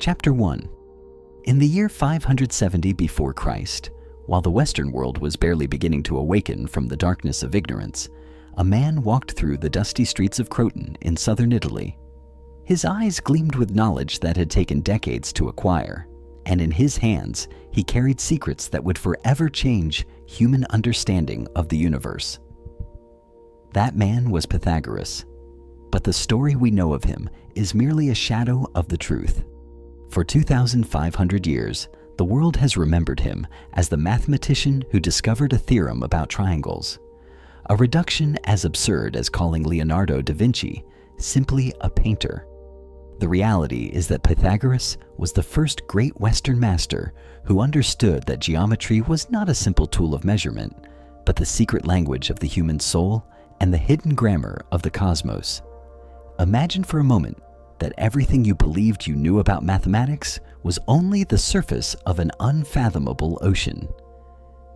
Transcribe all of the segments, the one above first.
Chapter 1. In the year 570 before Christ, while the Western world was barely beginning to awaken from the darkness of ignorance, a man walked through the dusty streets of Croton in southern Italy. His eyes gleamed with knowledge that had taken decades to acquire, and in his hands he carried secrets that would forever change human understanding of the universe. That man was Pythagoras, but the story we know of him is merely a shadow of the truth. For 2,500 years, the world has remembered him as the mathematician who discovered a theorem about triangles, a reduction as absurd as calling Leonardo da Vinci simply a painter. The reality is that Pythagoras was the first great Western master who understood that geometry was not a simple tool of measurement, but the secret language of the human soul and the hidden grammar of the cosmos. Imagine for a moment that everything you believed you knew about mathematics was only the surface of an unfathomable ocean.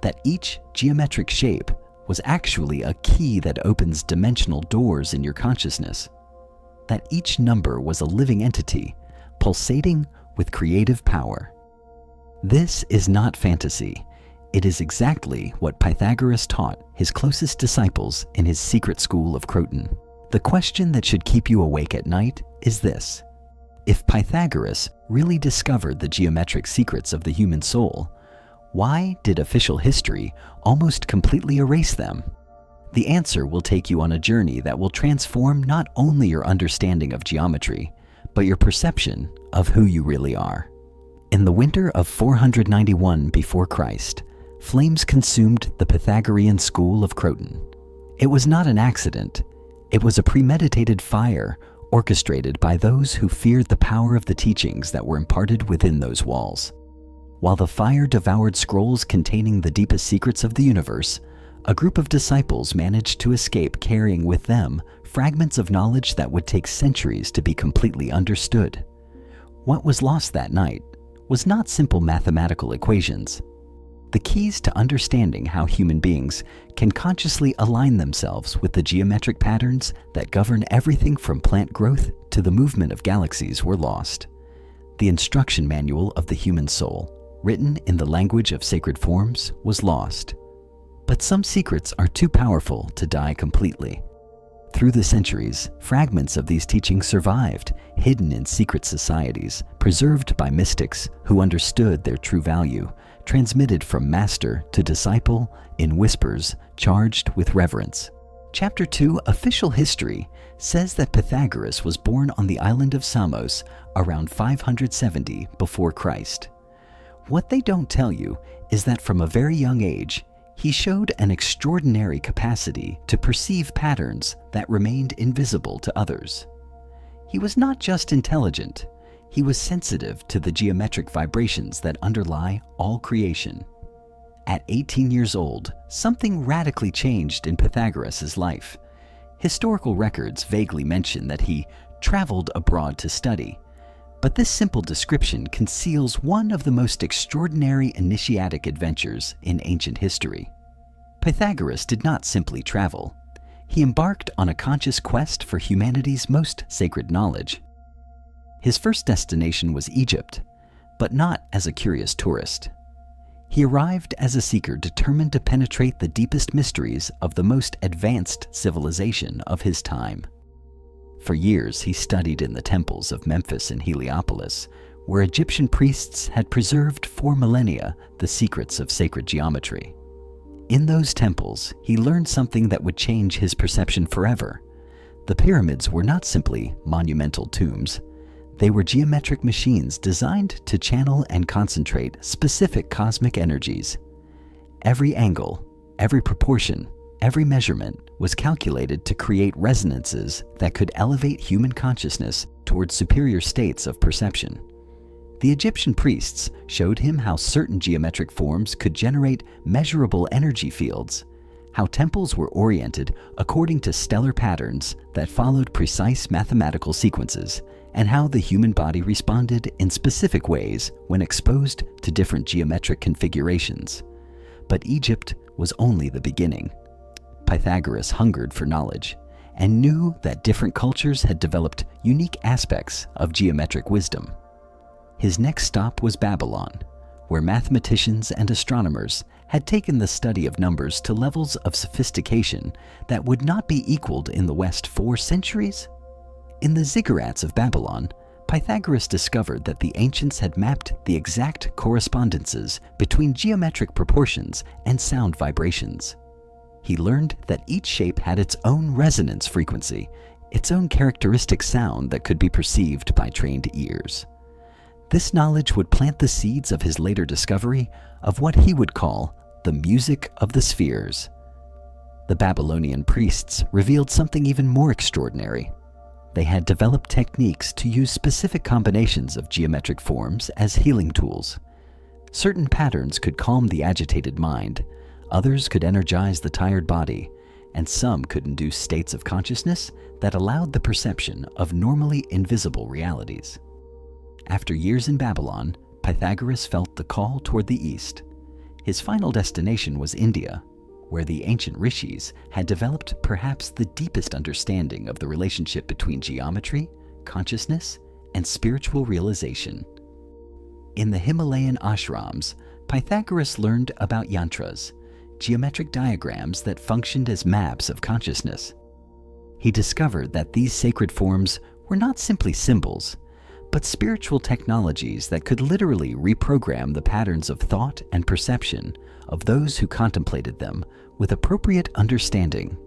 That each geometric shape was actually a key that opens dimensional doors in your consciousness. That each number was a living entity, pulsating with creative power. This is not fantasy. It is exactly what Pythagoras taught his closest disciples in his secret school of Croton. The question that should keep you awake at night is this: if Pythagoras really discovered the geometric secrets of the human soul, why did official history almost completely erase them? The answer will take you on a journey that will transform not only your understanding of geometry, but your perception of who you really are. In the winter of 491 before Christ, flames consumed the Pythagorean school of Croton. It was not an accident. It was a premeditated fire orchestrated by those who feared the power of the teachings that were imparted within those walls. While the fire devoured scrolls containing the deepest secrets of the universe, a group of disciples managed to escape carrying with them fragments of knowledge that would take centuries to be completely understood. What was lost that night was not simple mathematical equations. The keys to understanding how human beings can consciously align themselves with the geometric patterns that govern everything from plant growth to the movement of galaxies were lost. The instruction manual of the human soul, written in the language of sacred forms, was lost. But some secrets are too powerful to die completely. Through the centuries, fragments of these teachings survived, hidden in secret societies, preserved by mystics who understood their true value, transmitted from master to disciple in whispers charged with reverence. Chapter 2, Official History, says that Pythagoras was born on the island of Samos around 570 before Christ. What they don't tell you is that from a very young age, he showed an extraordinary capacity to perceive patterns that remained invisible to others. He was not just intelligent, he was sensitive to the geometric vibrations that underlie all creation. At 18 years old, something radically changed in Pythagoras' life. Historical records vaguely mention that he traveled abroad to study, but this simple description conceals one of the most extraordinary initiatic adventures in ancient history. Pythagoras did not simply travel. He embarked on a conscious quest for humanity's most sacred knowledge. His first destination was Egypt, but not as a curious tourist. He arrived as a seeker determined to penetrate the deepest mysteries of the most advanced civilization of his time. For years, he studied in the temples of Memphis and Heliopolis, where Egyptian priests had preserved for millennia the secrets of sacred geometry. In those temples, he learned something that would change his perception forever. The pyramids were not simply monumental tombs. They were geometric machines designed to channel and concentrate specific cosmic energies. Every angle, every proportion, every measurement was calculated to create resonances that could elevate human consciousness towards superior states of perception. The Egyptian priests showed him how certain geometric forms could generate measurable energy fields, how temples were oriented according to stellar patterns that followed precise mathematical sequences, and how the human body responded in specific ways when exposed to different geometric configurations. But Egypt was only the beginning. Pythagoras hungered for knowledge and knew that different cultures had developed unique aspects of geometric wisdom. His next stop was Babylon, where mathematicians and astronomers had taken the study of numbers to levels of sophistication that would not be equaled in the West for centuries. In the ziggurats of Babylon, Pythagoras discovered that the ancients had mapped the exact correspondences between geometric proportions and sound vibrations. He learned that each shape had its own resonance frequency, its own characteristic sound that could be perceived by trained ears. This knowledge would plant the seeds of his later discovery of what he would call the music of the spheres. The Babylonian priests revealed something even more extraordinary. They had developed techniques to use specific combinations of geometric forms as healing tools. Certain patterns could calm the agitated mind, others could energize the tired body, and some could induce states of consciousness that allowed the perception of normally invisible realities. After years in Babylon, Pythagoras felt the call toward the east. His final destination was India, where the ancient rishis had developed perhaps the deepest understanding of the relationship between geometry, consciousness, and spiritual realization. In the Himalayan ashrams, Pythagoras learned about yantras, geometric diagrams that functioned as maps of consciousness. He discovered that these sacred forms were not simply symbols, but spiritual technologies that could literally reprogram the patterns of thought and perception of those who contemplated them with appropriate understanding.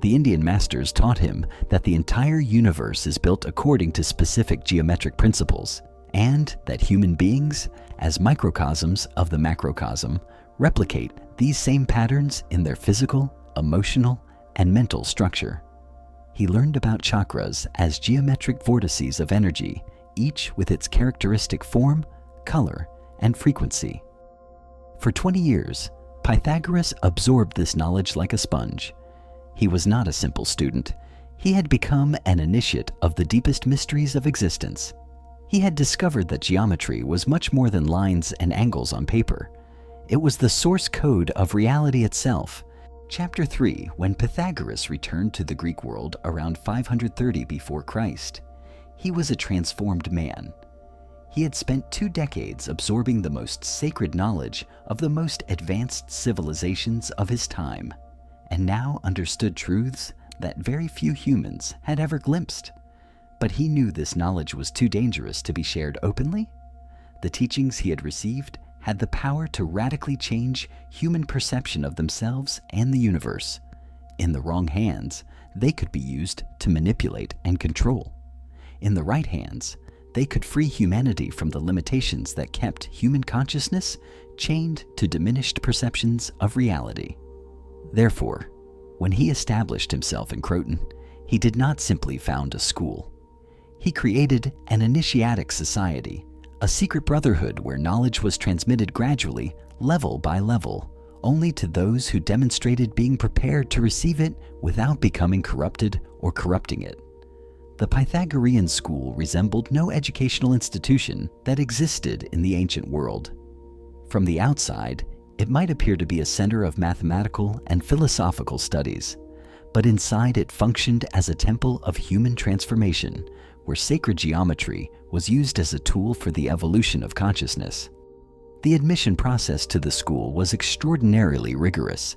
The Indian masters taught him that the entire universe is built according to specific geometric principles, and that human beings, as microcosms of the macrocosm, replicate these same patterns in their physical, emotional, and mental structure. He learned about chakras as geometric vortices of energy, each with its characteristic form, color, and frequency. For 20 years, Pythagoras absorbed this knowledge like a sponge. He was not a simple student. He had become an initiate of the deepest mysteries of existence. He had discovered that geometry was much more than lines and angles on paper. It was the source code of reality itself. Chapter 3, when Pythagoras returned to the Greek world around 530 before Christ, he was a transformed man. He had spent 2 decades absorbing the most sacred knowledge of the most advanced civilizations of his time, and now understood truths that very few humans had ever glimpsed. But he knew this knowledge was too dangerous to be shared openly. The teachings he had received had the power to radically change human perception of themselves and the universe. In the wrong hands, they could be used to manipulate and control. In the right hands, they could free humanity from the limitations that kept human consciousness chained to diminished perceptions of reality. Therefore, when he established himself in Croton, he did not simply found a school. He created an initiatic society, a secret brotherhood where knowledge was transmitted gradually, level by level, only to those who demonstrated being prepared to receive it without becoming corrupted or corrupting it. The Pythagorean school resembled no educational institution that existed in the ancient world. From the outside, it might appear to be a center of mathematical and philosophical studies, but inside it functioned as a temple of human transformation, where sacred geometry was used as a tool for the evolution of consciousness. The admission process to the school was extraordinarily rigorous.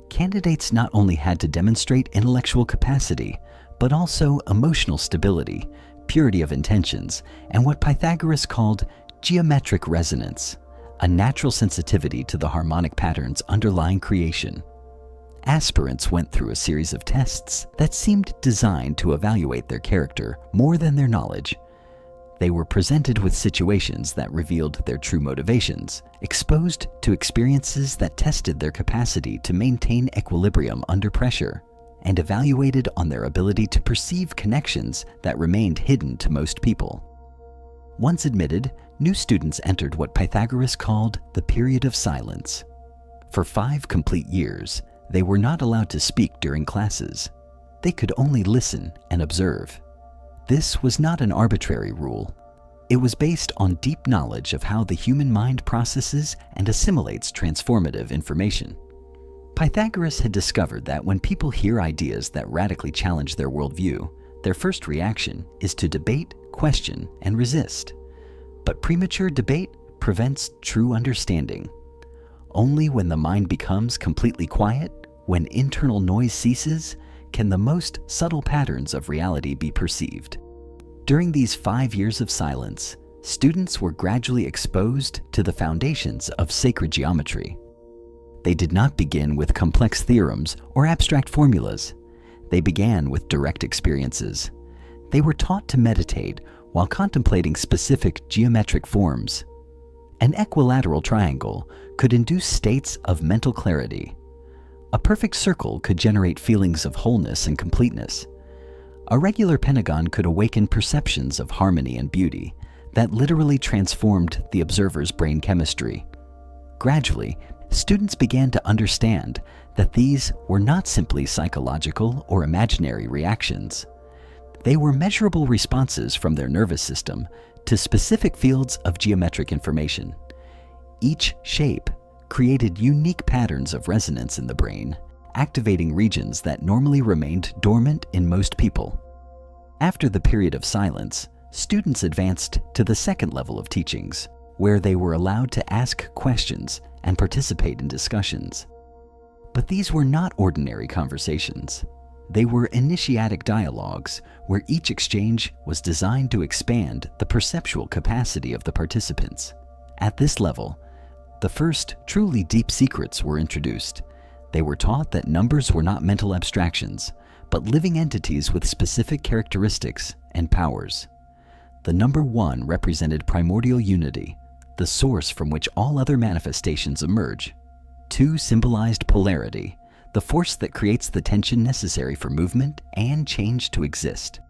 Candidates not only had to demonstrate intellectual capacity, but also emotional stability, purity of intentions, and what Pythagoras called geometric resonance, a natural sensitivity to the harmonic patterns underlying creation. Aspirants went through a series of tests that seemed designed to evaluate their character more than their knowledge. They were presented with situations that revealed their true motivations, exposed to experiences that tested their capacity to maintain equilibrium under pressure, and evaluated on their ability to perceive connections that remained hidden to most people. Once admitted, new students entered what Pythagoras called the period of silence. For 5 complete years, they were not allowed to speak during classes. They could only listen and observe. This was not an arbitrary rule. It was based on deep knowledge of how the human mind processes and assimilates transformative information. Pythagoras had discovered that when people hear ideas that radically challenge their worldview, their first reaction is to debate, question, and resist. But premature debate prevents true understanding. Only when the mind becomes completely quiet, when internal noise ceases, can the most subtle patterns of reality be perceived. During these 5 years of silence, students were gradually exposed to the foundations of sacred geometry. They did not begin with complex theorems or abstract formulas. They began with direct experiences. They were taught to meditate while contemplating specific geometric forms. An equilateral triangle could induce states of mental clarity. A perfect circle could generate feelings of wholeness and completeness. A regular pentagon could awaken perceptions of harmony and beauty that literally transformed the observer's brain chemistry. Gradually, students began to understand that these were not simply psychological or imaginary reactions. They were measurable responses from their nervous system to specific fields of geometric information. Each shape created unique patterns of resonance in the brain, activating regions that normally remained dormant in most people. After the period of silence, students advanced to the second level of teachings, where they were allowed to ask questions and participate in discussions. But these were not ordinary conversations. They were initiatic dialogues where each exchange was designed to expand the perceptual capacity of the participants. At this level, the first truly deep secrets were introduced. They were taught that numbers were not mental abstractions, but living entities with specific characteristics and powers. The number 1 represented primordial unity, the source from which all other manifestations emerge. 2 symbolized polarity, the force that creates the tension necessary for movement and change to exist.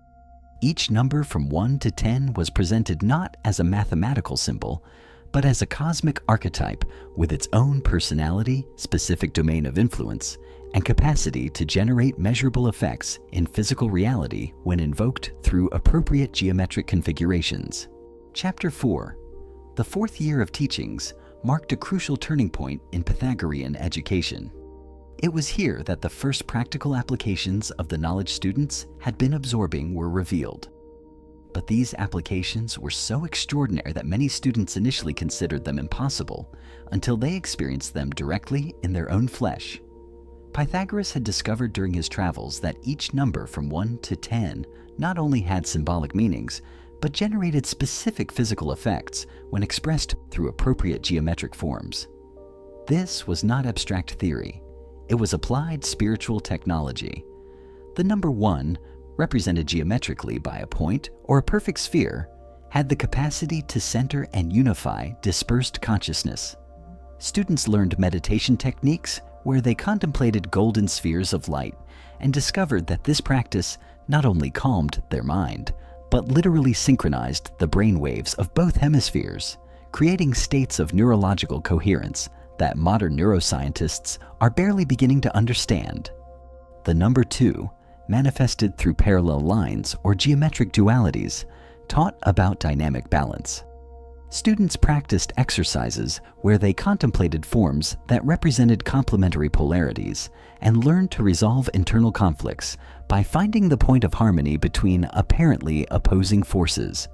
Each number from 1 to 10 was presented not as a mathematical symbol, but as a cosmic archetype with its own personality, specific domain of influence, and capacity to generate measurable effects in physical reality when invoked through appropriate geometric configurations. Chapter 4. The 4th year of teachings marked a crucial turning point in Pythagorean education. It was here that the first practical applications of the knowledge students had been absorbing were revealed. But these applications were so extraordinary that many students initially considered them impossible until they experienced them directly in their own flesh. Pythagoras had discovered during his travels that each number from 1 to 10 not only had symbolic meanings, but generated specific physical effects when expressed through appropriate geometric forms. This was not abstract theory. It was applied spiritual technology. The number 1, represented geometrically by a point or a perfect sphere, had the capacity to center and unify dispersed consciousness. Students learned meditation techniques where they contemplated golden spheres of light and discovered that this practice not only calmed their mind, but literally synchronized the brain waves of both hemispheres, creating states of neurological coherence that modern neuroscientists are barely beginning to understand. The number 2, manifested through parallel lines or geometric dualities, taught about dynamic balance. Students practiced exercises where they contemplated forms that represented complementary polarities and learned to resolve internal conflicts by finding the point of harmony between apparently opposing forces.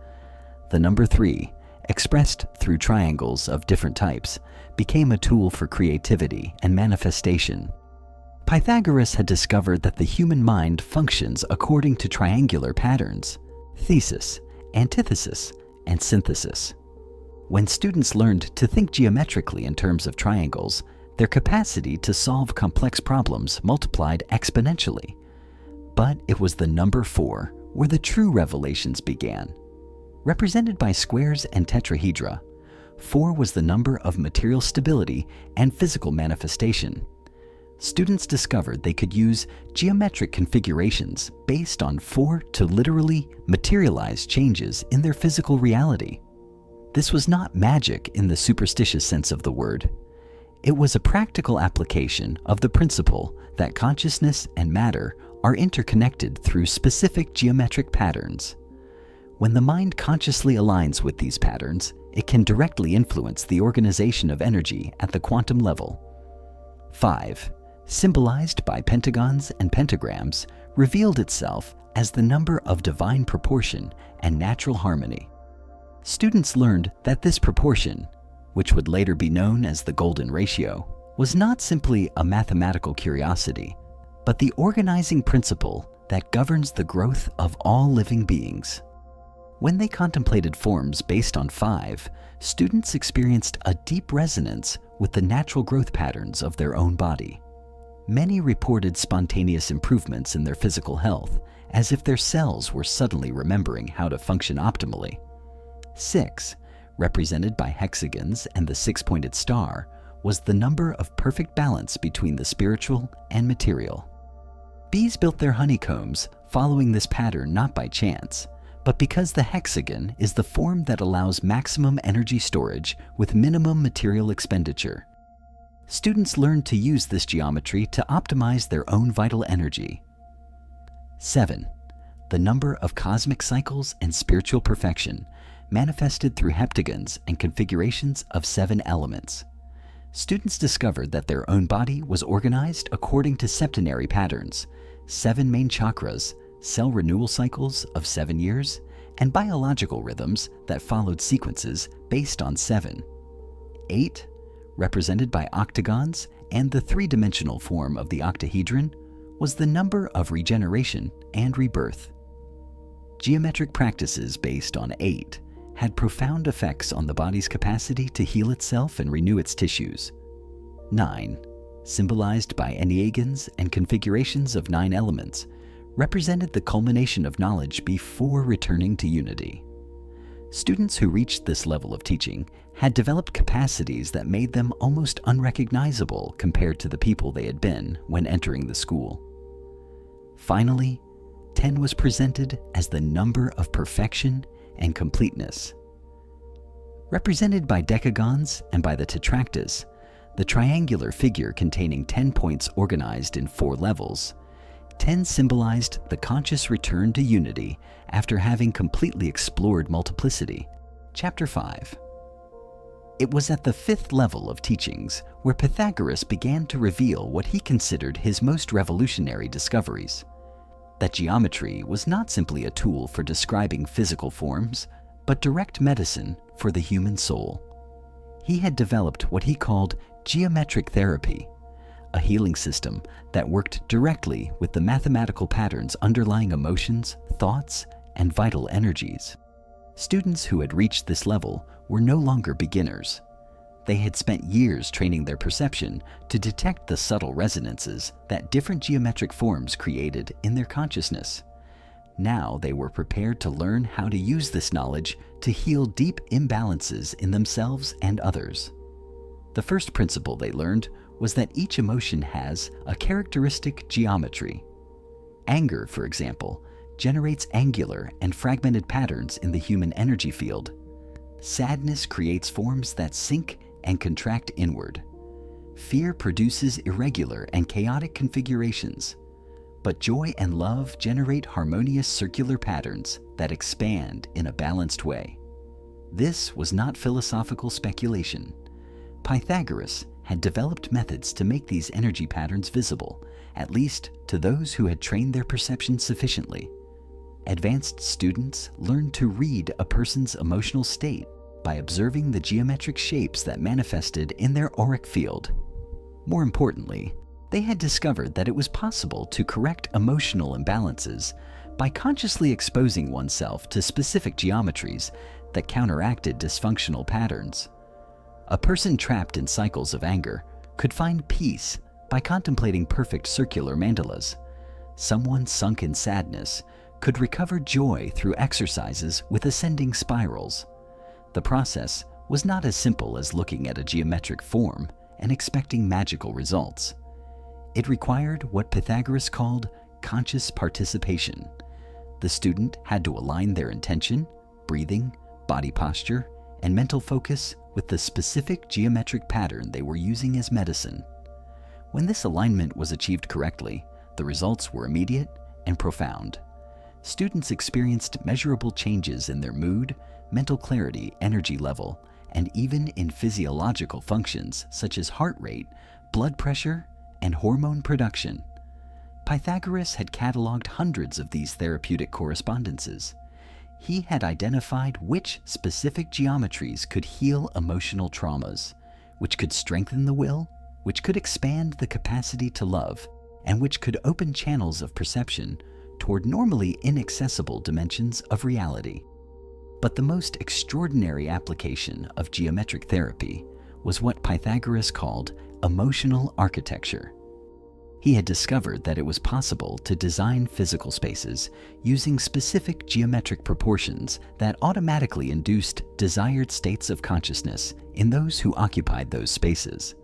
The number 3, expressed through triangles of different types, became a tool for creativity and manifestation. Pythagoras had discovered that the human mind functions according to triangular patterns: thesis, antithesis, and synthesis. When students learned to think geometrically in terms of triangles, their capacity to solve complex problems multiplied exponentially. But it was the number 4 where the true revelations began. Represented by squares and tetrahedra, 4 was the number of material stability and physical manifestation. Students discovered they could use geometric configurations based on 4 to literally materialize changes in their physical reality. This was not magic in the superstitious sense of the word. It was a practical application of the principle that consciousness and matter are interconnected through specific geometric patterns. When the mind consciously aligns with these patterns, it can directly influence the organization of energy at the quantum level. 5, symbolized by pentagons and pentagrams, revealed itself as the number of divine proportion and natural harmony. Students learned that this proportion, which would later be known as the golden ratio, was not simply a mathematical curiosity, but the organizing principle that governs the growth of all living beings. When they contemplated forms based on 5, students experienced a deep resonance with the natural growth patterns of their own body. Many reported spontaneous improvements in their physical health, as if their cells were suddenly remembering how to function optimally. 6, represented by hexagons and the 6-pointed star, was the number of perfect balance between the spiritual and material. Bees built their honeycombs following this pattern not by chance, but because the hexagon is the form that allows maximum energy storage with minimum material expenditure. Students learned to use this geometry to optimize their own vital energy. 7, the number of cosmic cycles and spiritual perfection, manifested through heptagons and configurations of 7 elements. Students discovered that their own body was organized according to septenary patterns, 7 main chakras, cell renewal cycles of 7 years, and biological rhythms that followed sequences based on 7. 8, represented by octagons and the 3-dimensional form of the octahedron, was the number of regeneration and rebirth. Geometric practices based on 8 had profound effects on the body's capacity to heal itself and renew its tissues. 9, symbolized by enneagons and configurations of 9 elements, represented the culmination of knowledge before returning to unity. Students who reached this level of teaching had developed capacities that made them almost unrecognizable compared to the people they had been when entering the school. Finally, 10 was presented as the number of perfection and completeness. Represented by decagons and by the tetractys, the triangular figure containing 10 points organized in 4 levels, 10 symbolized the conscious return to unity after having completely explored multiplicity. Chapter 5. It was at the 5th level of teachings where Pythagoras began to reveal what he considered his most revolutionary discoveries: that geometry was not simply a tool for describing physical forms, but direct medicine for the human soul. He had developed what he called geometric therapy, a healing system that worked directly with the mathematical patterns underlying emotions, thoughts, and vital energies. Students who had reached this level were no longer beginners. They had spent years training their perception to detect the subtle resonances that different geometric forms created in their consciousness. Now they were prepared to learn how to use this knowledge to heal deep imbalances in themselves and others. The first principle they learned was that each emotion has a characteristic geometry. Anger, for example, generates angular and fragmented patterns in the human energy field. Sadness creates forms that sink and contract inward. Fear produces irregular and chaotic configurations. But joy and love generate harmonious circular patterns that expand in a balanced way. This was not philosophical speculation. Pythagoras had developed methods to make these energy patterns visible, at least to those who had trained their perception sufficiently. Advanced students learned to read a person's emotional state by observing the geometric shapes that manifested in their auric field. More importantly, they had discovered that it was possible to correct emotional imbalances by consciously exposing oneself to specific geometries that counteracted dysfunctional patterns. A person trapped in cycles of anger could find peace by contemplating perfect circular mandalas. Someone sunk in sadness could recover joy through exercises with ascending spirals. The process was not as simple as looking at a geometric form and expecting magical results. It required what Pythagoras called conscious participation. The student had to align their intention, breathing, body posture, and mental focus with the specific geometric pattern they were using as medicine. When this alignment was achieved correctly, the results were immediate and profound. Students experienced measurable changes in their mood, mental clarity, energy level, and even in physiological functions such as heart rate, blood pressure, and hormone production. Pythagoras had cataloged hundreds of these therapeutic correspondences. He had identified which specific geometries could heal emotional traumas, which could strengthen the will, which could expand the capacity to love, and which could open channels of perception toward normally inaccessible dimensions of reality. But the most extraordinary application of geometric therapy was what Pythagoras called emotional architecture. He had discovered that it was possible to design physical spaces using specific geometric proportions that automatically induced desired states of consciousness in those who occupied those spaces.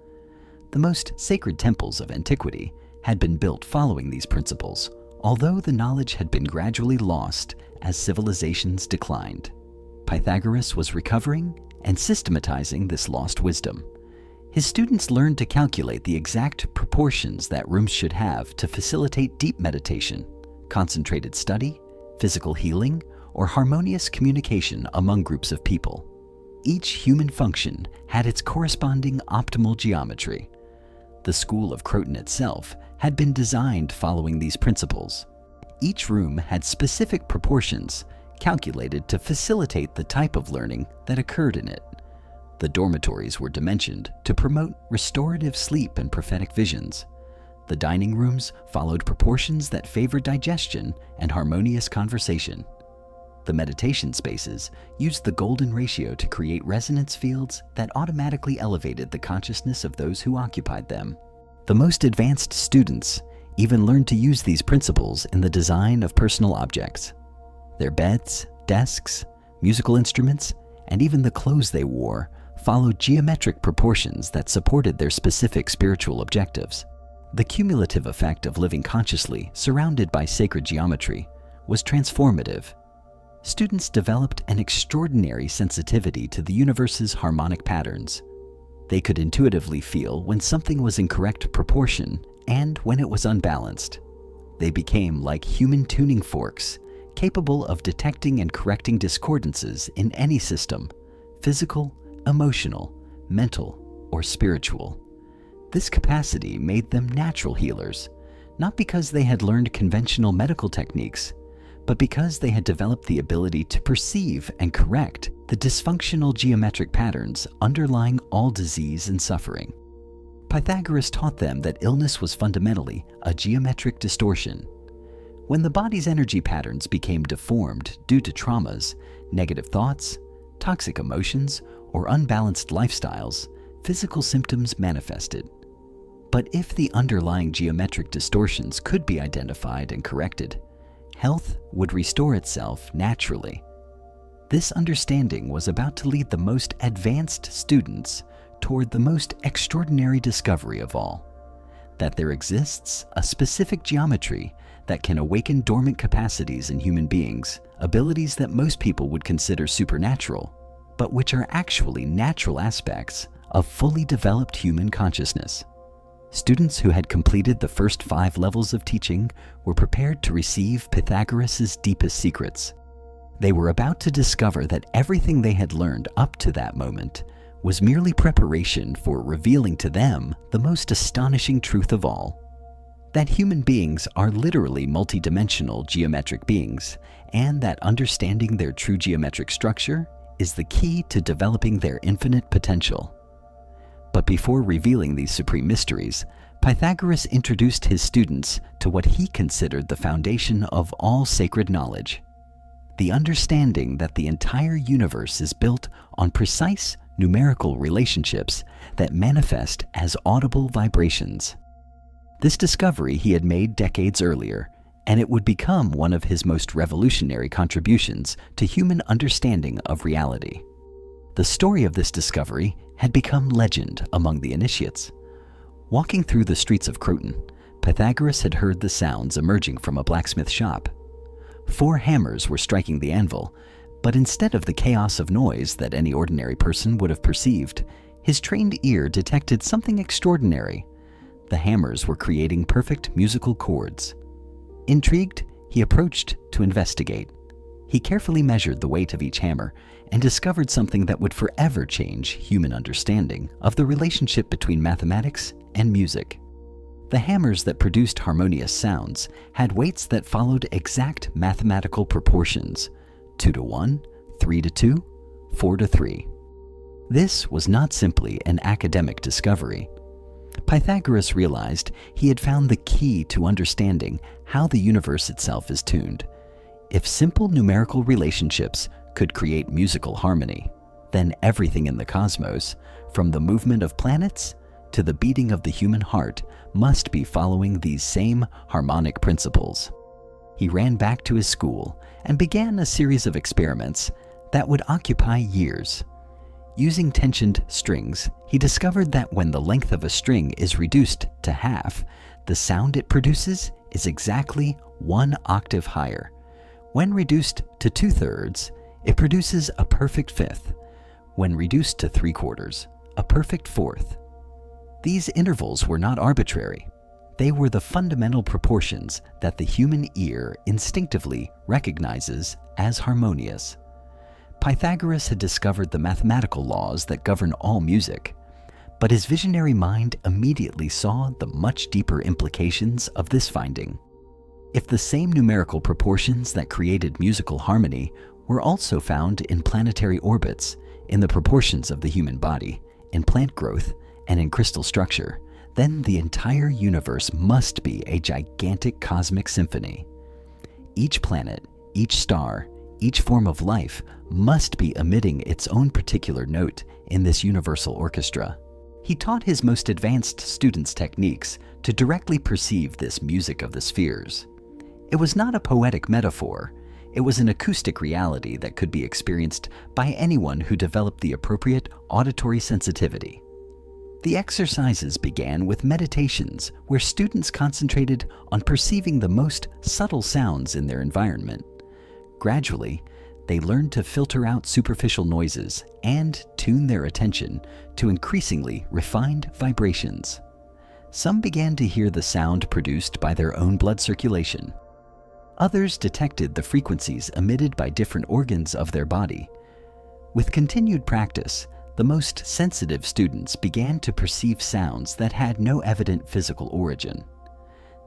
The most sacred temples of antiquity had been built following these principles, although the knowledge had been gradually lost as civilizations declined. Pythagoras was recovering and systematizing this lost wisdom. His students learned to calculate the exact proportions that rooms should have to facilitate deep meditation, concentrated study, physical healing, or harmonious communication among groups of people. Each human function had its corresponding optimal geometry. The school of Croton itself had been designed following these principles. Each room had specific proportions calculated to facilitate the type of learning that occurred in it. The dormitories were dimensioned to promote restorative sleep and prophetic visions. The dining rooms followed proportions that favored digestion and harmonious conversation. The meditation spaces used the golden ratio to create resonance fields that automatically elevated the consciousness of those who occupied them. The most advanced students even learned to use these principles in the design of personal objects. Their beds, desks, musical instruments, and even the clothes they wore followed geometric proportions that supported their specific spiritual objectives. The cumulative effect of living consciously surrounded by sacred geometry was transformative. Students developed an extraordinary sensitivity to the universe's harmonic patterns. They could intuitively feel when something was in correct proportion and when it was unbalanced. They became like human tuning forks, capable of detecting and correcting discordances in any system, physical, emotional, mental, or spiritual. This capacity made them natural healers, not because they had learned conventional medical techniques, but because they had developed the ability to perceive and correct the dysfunctional geometric patterns underlying all disease and suffering. Pythagoras taught them that illness was fundamentally a geometric distortion. When the body's energy patterns became deformed due to traumas, negative thoughts, toxic emotions, or unbalanced lifestyles, physical symptoms manifested. But if the underlying geometric distortions could be identified and corrected, health would restore itself naturally. This understanding was about to lead the most advanced students toward the most extraordinary discovery of all, that there exists a specific geometry that can awaken dormant capacities in human beings, abilities that most people would consider supernatural, but which are actually natural aspects of fully developed human consciousness. Students who had completed the first 5 levels of teaching were prepared to receive Pythagoras' deepest secrets. They were about to discover that everything they had learned up to that moment was merely preparation for revealing to them the most astonishing truth of all: that human beings are literally multidimensional geometric beings, and that understanding their true geometric structure is the key to developing their infinite potential. But before revealing these supreme mysteries, Pythagoras introduced his students to what he considered the foundation of all sacred knowledge: the understanding that the entire universe is built on precise numerical relationships that manifest as audible vibrations. This discovery he had made decades earlier, and it would become one of his most revolutionary contributions to human understanding of reality. The story of this discovery had become legend among the initiates. Walking through the streets of Croton, Pythagoras had heard the sounds emerging from a blacksmith shop. 4 hammers were striking the anvil, but instead of the chaos of noise that any ordinary person would have perceived, his trained ear detected something extraordinary. The hammers were creating perfect musical chords. Intrigued, he approached to investigate. He carefully measured the weight of each hammer and discovered something that would forever change human understanding of the relationship between mathematics and music. The hammers that produced harmonious sounds had weights that followed exact mathematical proportions, 2-1, 3-2, 4-3. This was not simply an academic discovery. Pythagoras realized he had found the key to understanding how the universe itself is tuned. If simple numerical relationships could create musical harmony, then everything in the cosmos, from the movement of planets to the beating of the human heart, must be following these same harmonic principles. He ran back to his school and began a series of experiments that would occupy years. Using tensioned strings, he discovered that when the length of a string is reduced to half, the sound it produces is exactly 1 octave higher. When reduced to 2/3, it produces a perfect fifth. When reduced to 3/4, a perfect fourth. These intervals were not arbitrary. They were the fundamental proportions that the human ear instinctively recognizes as harmonious. Pythagoras had discovered the mathematical laws that govern all music, but his visionary mind immediately saw the much deeper implications of this finding. If the same numerical proportions that created musical harmony were also found in planetary orbits, in the proportions of the human body, in plant growth, and in crystal structure, then the entire universe must be a gigantic cosmic symphony. Each planet, each star, each form of life must be emitting its own particular note in this universal orchestra. He taught his most advanced students techniques to directly perceive this music of the spheres. It was not a poetic metaphor. It was an acoustic reality that could be experienced by anyone who developed the appropriate auditory sensitivity. The exercises began with meditations where students concentrated on perceiving the most subtle sounds in their environment. Gradually, they learned to filter out superficial noises and tune their attention to increasingly refined vibrations. Some began to hear the sound produced by their own blood circulation. Others detected the frequencies emitted by different organs of their body. With continued practice, the most sensitive students began to perceive sounds that had no evident physical origin.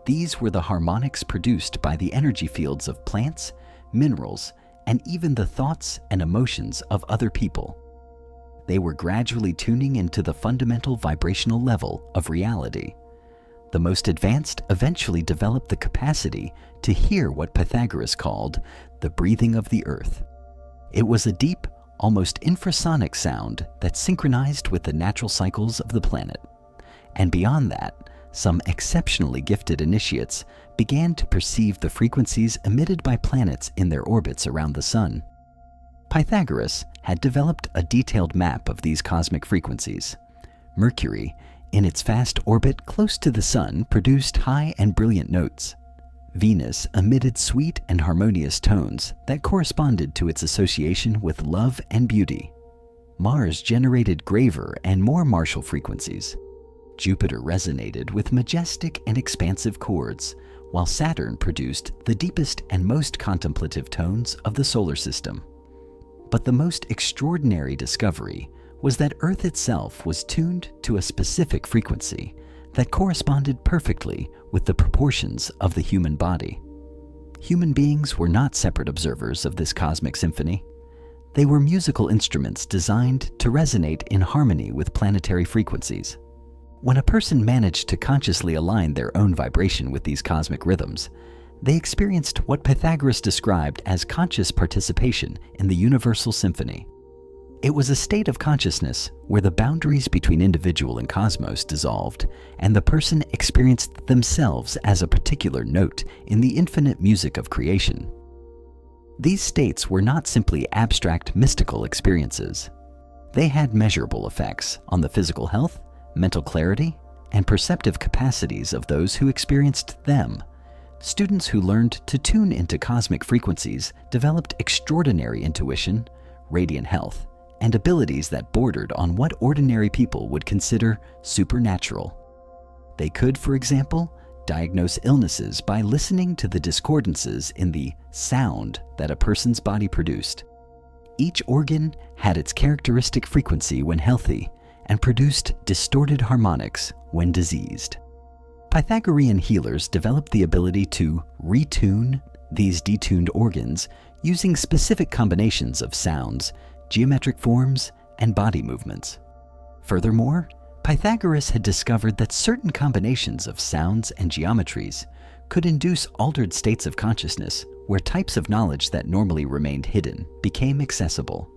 These were the harmonics produced by the energy fields of plants, minerals, and even the thoughts and emotions of other people. They were gradually tuning into the fundamental vibrational level of reality. The most advanced eventually developed the capacity to hear what Pythagoras called the breathing of the earth. It was a deep, almost infrasonic sound that synchronized with the natural cycles of the planet. And beyond that, some exceptionally gifted initiates began to perceive the frequencies emitted by planets in their orbits around the sun. Pythagoras had developed a detailed map of these cosmic frequencies. Mercury, in its fast orbit close to the sun, produced high and brilliant notes. Venus emitted sweet and harmonious tones that corresponded to its association with love and beauty. Mars generated graver and more martial frequencies. Jupiter resonated with majestic and expansive chords, while Saturn produced the deepest and most contemplative tones of the solar system. But the most extraordinary discovery was that Earth itself was tuned to a specific frequency that corresponded perfectly with the proportions of the human body. Human beings were not separate observers of this cosmic symphony. They were musical instruments designed to resonate in harmony with planetary frequencies. When a person managed to consciously align their own vibration with these cosmic rhythms, they experienced what Pythagoras described as conscious participation in the universal symphony. It was a state of consciousness where the boundaries between individual and cosmos dissolved, and the person experienced themselves as a particular note in the infinite music of creation. These states were not simply abstract mystical experiences. They had measurable effects on the physical health, mental clarity, and perceptive capacities of those who experienced them. Students who learned to tune into cosmic frequencies developed extraordinary intuition, radiant health, and abilities that bordered on what ordinary people would consider supernatural. They could, for example, diagnose illnesses by listening to the discordances in the sound that a person's body produced. Each organ had its characteristic frequency when healthy and produced distorted harmonics when diseased. Pythagorean healers developed the ability to retune these detuned organs using specific combinations of sounds, geometric forms, and body movements. Furthermore, Pythagoras had discovered that certain combinations of sounds and geometries could induce altered states of consciousness where types of knowledge that normally remained hidden became accessible.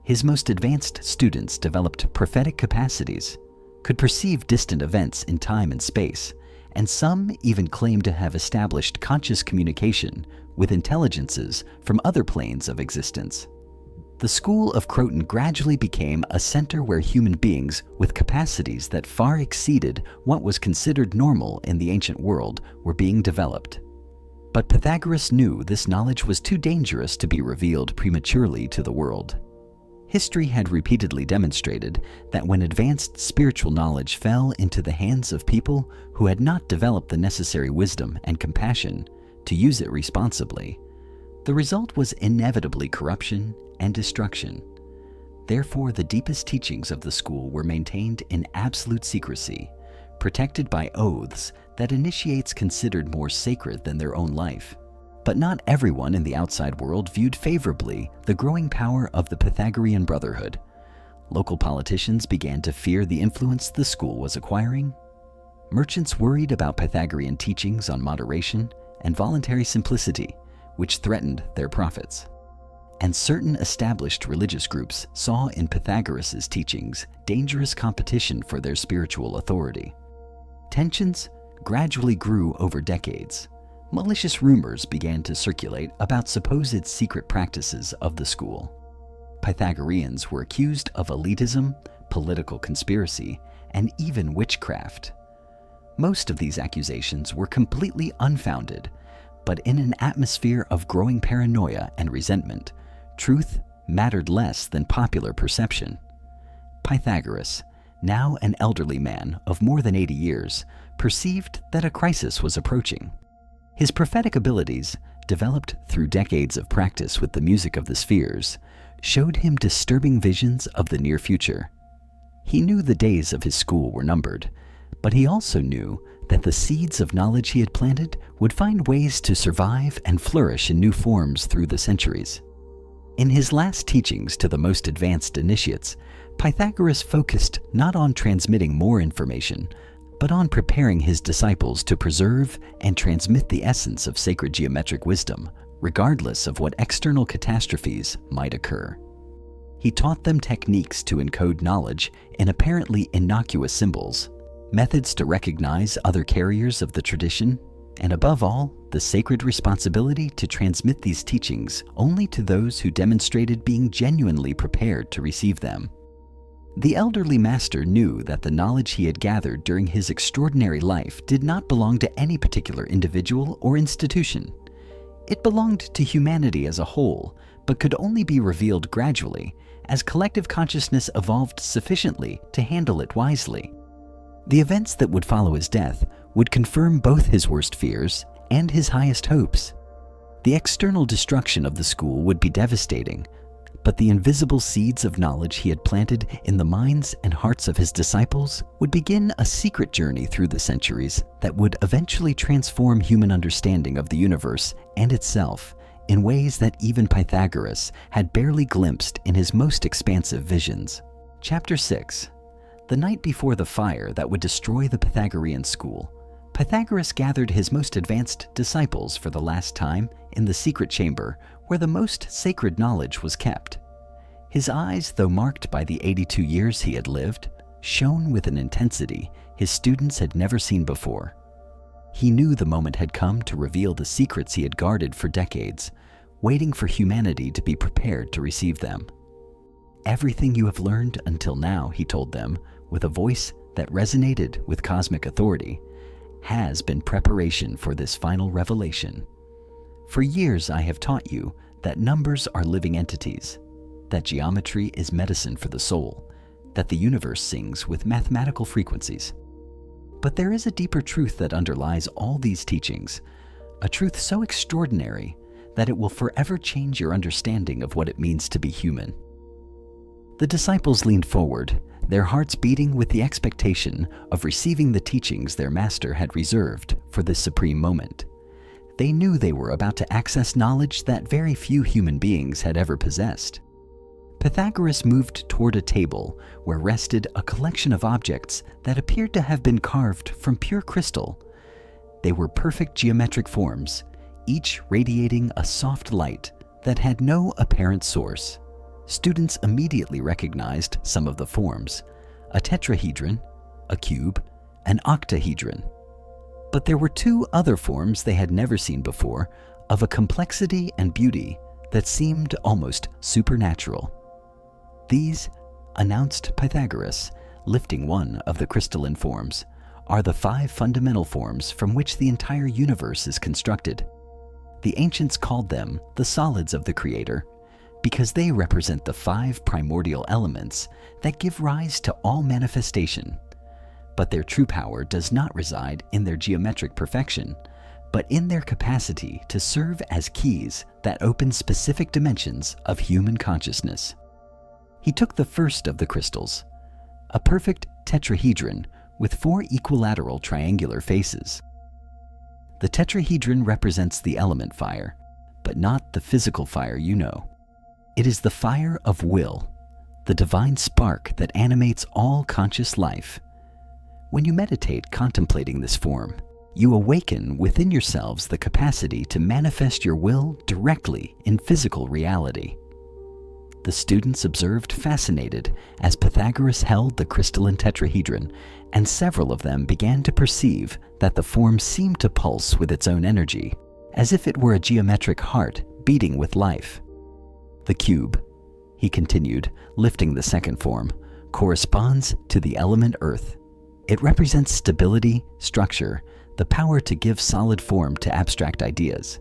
His most advanced students developed prophetic capacities, could perceive distant events in time and space, and some even claimed to have established conscious communication with intelligences from other planes of existence. The school of Croton gradually became a center where human beings with capacities that far exceeded what was considered normal in the ancient world were being developed. But Pythagoras knew this knowledge was too dangerous to be revealed prematurely to the world. History had repeatedly demonstrated that when advanced spiritual knowledge fell into the hands of people who had not developed the necessary wisdom and compassion to use it responsibly, the result was inevitably corruption and destruction. Therefore, the deepest teachings of the school were maintained in absolute secrecy, protected by oaths that initiates considered more sacred than their own life. But not everyone in the outside world viewed favorably the growing power of the Pythagorean Brotherhood. Local politicians began to fear the influence the school was acquiring. Merchants worried about Pythagorean teachings on moderation and voluntary simplicity, which threatened their profits. And certain established religious groups saw in Pythagoras' teachings dangerous competition for their spiritual authority. Tensions gradually grew over decades. Malicious rumors began to circulate about supposed secret practices of the school. Pythagoreans were accused of elitism, political conspiracy, and even witchcraft. Most of these accusations were completely unfounded, but in an atmosphere of growing paranoia and resentment, truth mattered less than popular perception. Pythagoras, now an elderly man of more than 80 years, perceived that a crisis was approaching. His prophetic abilities, developed through decades of practice with the music of the spheres, showed him disturbing visions of the near future. He knew the days of his school were numbered, but he also knew that the seeds of knowledge he had planted would find ways to survive and flourish in new forms through the centuries. In his last teachings to the most advanced initiates, Pythagoras focused not on transmitting more information, but on preparing his disciples to preserve and transmit the essence of sacred geometric wisdom, regardless of what external catastrophes might occur. He taught them techniques to encode knowledge in apparently innocuous symbols, methods to recognize other carriers of the tradition, and above all, the sacred responsibility to transmit these teachings only to those who demonstrated being genuinely prepared to receive them. The elderly master knew that the knowledge he had gathered during his extraordinary life did not belong to any particular individual or institution. It belonged to humanity as a whole, but could only be revealed gradually as collective consciousness evolved sufficiently to handle it wisely. The events that would follow his death would confirm both his worst fears and his highest hopes. The external destruction of the school would be devastating, but the invisible seeds of knowledge he had planted in the minds and hearts of his disciples would begin a secret journey through the centuries that would eventually transform human understanding of the universe and itself in ways that even Pythagoras had barely glimpsed in his most expansive visions. Chapter 6. The night before the fire that would destroy the Pythagorean school, Pythagoras gathered his most advanced disciples for the last time in the secret chamber where the most sacred knowledge was kept. His eyes, though marked by the 82 years he had lived, shone with an intensity his students had never seen before. He knew the moment had come to reveal the secrets he had guarded for decades, waiting for humanity to be prepared to receive them. Everything you have learned until now, he told them, with a voice that resonated with cosmic authority, has been preparation for this final revelation. For years I have taught you that numbers are living entities, that geometry is medicine for the soul, that the universe sings with mathematical frequencies. But there is a deeper truth that underlies all these teachings, a truth so extraordinary that it will forever change your understanding of what it means to be human. The disciples leaned forward, their hearts beating with the expectation of receiving the teachings their master had reserved for this supreme moment. They knew they were about to access knowledge that very few human beings had ever possessed. Pythagoras moved toward a table where rested a collection of objects that appeared to have been carved from pure crystal. They were perfect geometric forms, each radiating a soft light that had no apparent source. Students immediately recognized some of the forms: a tetrahedron, a cube, an octahedron. But there were two other forms they had never seen before, of a complexity and beauty that seemed almost supernatural. These, announced Pythagoras, lifting one of the crystalline forms, are the 5 fundamental forms from which the entire universe is constructed. The ancients called them the solids of the Creator because they represent the 5 primordial elements that give rise to all manifestation. But their true power does not reside in their geometric perfection, but in their capacity to serve as keys that open specific dimensions of human consciousness. He took the first of the crystals, a perfect tetrahedron with 4 equilateral triangular faces. The tetrahedron represents the element fire, but not the physical fire you know. It is the fire of will, the divine spark that animates all conscious life. When you meditate contemplating this form, you awaken within yourselves the capacity to manifest your will directly in physical reality. The students observed fascinated as Pythagoras held the crystalline tetrahedron, and several of them began to perceive that the form seemed to pulse with its own energy, as if it were a geometric heart beating with life. The cube, he continued, lifting the second form, corresponds to the element earth. It represents stability, structure, the power to give solid form to abstract ideas.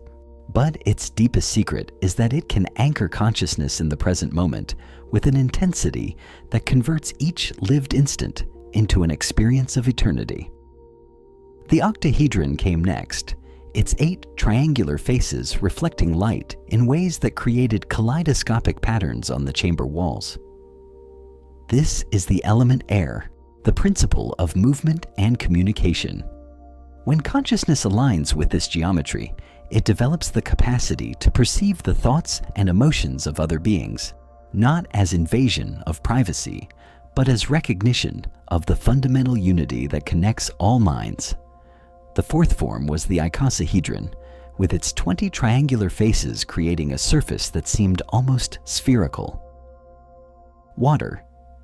But its deepest secret is that it can anchor consciousness in the present moment with an intensity that converts each lived instant into an experience of eternity. The octahedron came next, its 8 triangular faces reflecting light in ways that created kaleidoscopic patterns on the chamber walls. This is the element air, the principle of movement and communication. When consciousness aligns with this geometry, it develops the capacity to perceive the thoughts and emotions of other beings, not as invasion of privacy, but as recognition of the fundamental unity that connects all minds. The fourth form was the icosahedron, with its 20 triangular faces creating a surface that seemed almost spherical. Water,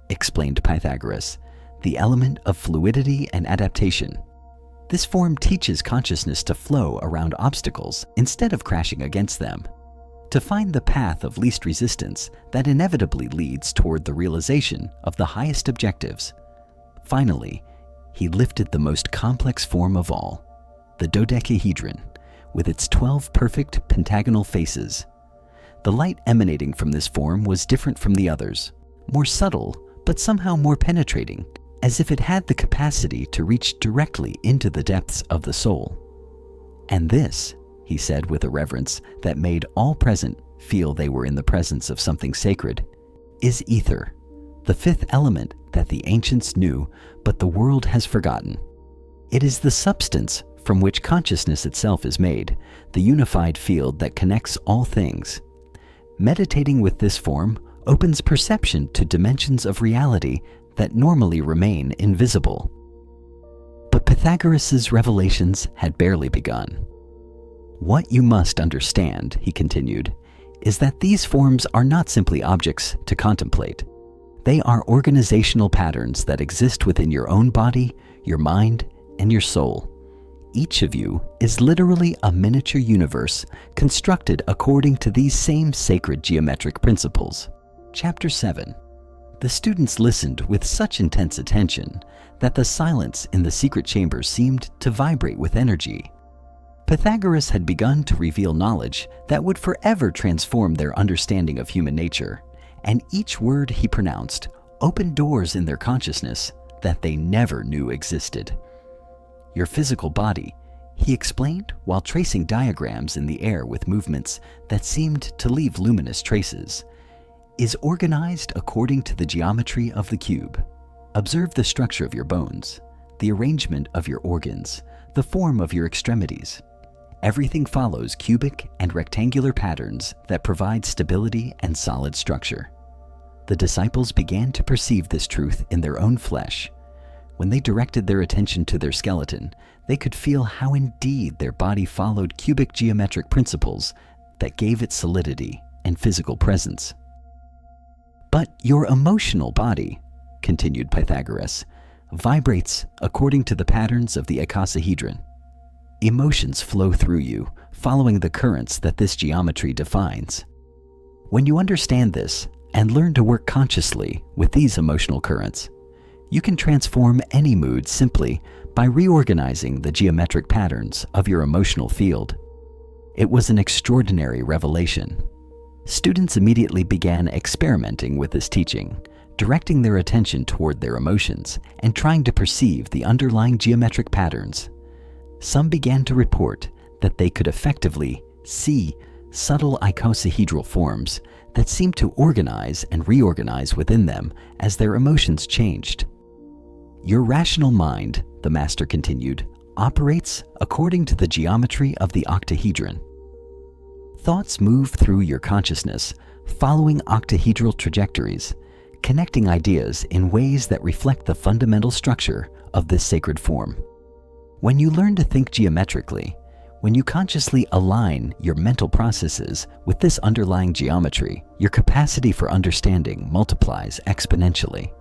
explained Pythagoras, the element of fluidity and adaptation. This form teaches consciousness to flow around obstacles instead of crashing against them, to find the path of least resistance that inevitably leads toward the realization of the highest objectives. Finally, he lifted the most complex form of all, the dodecahedron, with its 12 perfect pentagonal faces. The light emanating from this form was different from the others, more subtle, but somehow more penetrating, as if it had the capacity to reach directly into the depths of the soul. And this, he said with a reverence that made all present feel they were in the presence of something sacred, is ether, the 5th element that the ancients knew but the world has forgotten. It is the substance from which consciousness itself is made, the unified field that connects all things. Meditating with this form opens perception to dimensions of reality that normally remain invisible. But Pythagoras' revelations had barely begun. What you must understand, he continued, is that these forms are not simply objects to contemplate. They are organizational patterns that exist within your own body, your mind, and your soul. Each of you is literally a miniature universe constructed according to these same sacred geometric principles. Chapter 7. The students listened with such intense attention that the silence in the secret chamber seemed to vibrate with energy. Pythagoras had begun to reveal knowledge that would forever transform their understanding of human nature, and each word he pronounced opened doors in their consciousness that they never knew existed. Your physical body, he explained while tracing diagrams in the air with movements that seemed to leave luminous traces, is organized according to the geometry of the cube. Observe the structure of your bones, the arrangement of your organs, the form of your extremities. Everything follows cubic and rectangular patterns that provide stability and solid structure. The disciples began to perceive this truth in their own flesh. When they directed their attention to their skeleton, they could feel how indeed their body followed cubic geometric principles that gave it solidity and physical presence. But your emotional body, continued Pythagoras, vibrates according to the patterns of the icosahedron. Emotions flow through you, following the currents that this geometry defines. When you understand this and learn to work consciously with these emotional currents, you can transform any mood simply by reorganizing the geometric patterns of your emotional field. It was an extraordinary revelation. Students immediately began experimenting with this teaching, directing their attention toward their emotions and trying to perceive the underlying geometric patterns. Some began to report that they could effectively see subtle icosahedral forms that seemed to organize and reorganize within them as their emotions changed. Your rational mind, the master continued, operates according to the geometry of the octahedron. Thoughts move through your consciousness, following octahedral trajectories, connecting ideas in ways that reflect the fundamental structure of this sacred form. When you learn to think geometrically, when you consciously align your mental processes with this underlying geometry, your capacity for understanding multiplies exponentially.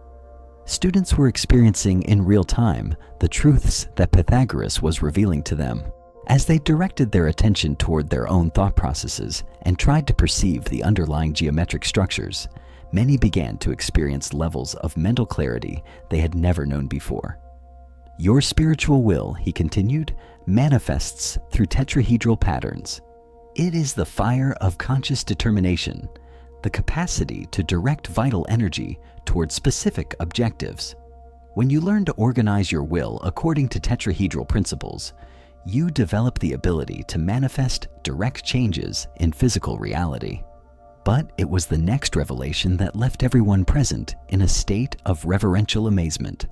Students were experiencing in real time the truths that Pythagoras was revealing to them. As they directed their attention toward their own thought processes and tried to perceive the underlying geometric structures, many began to experience levels of mental clarity they had never known before. Your spiritual will, he continued, manifests through tetrahedral patterns. It is the fire of conscious determination, the capacity to direct vital energy toward specific objectives. When you learn to organize your will according to tetrahedral principles, you develop the ability to manifest direct changes in physical reality. But it was the next revelation that left everyone present in a state of reverential amazement.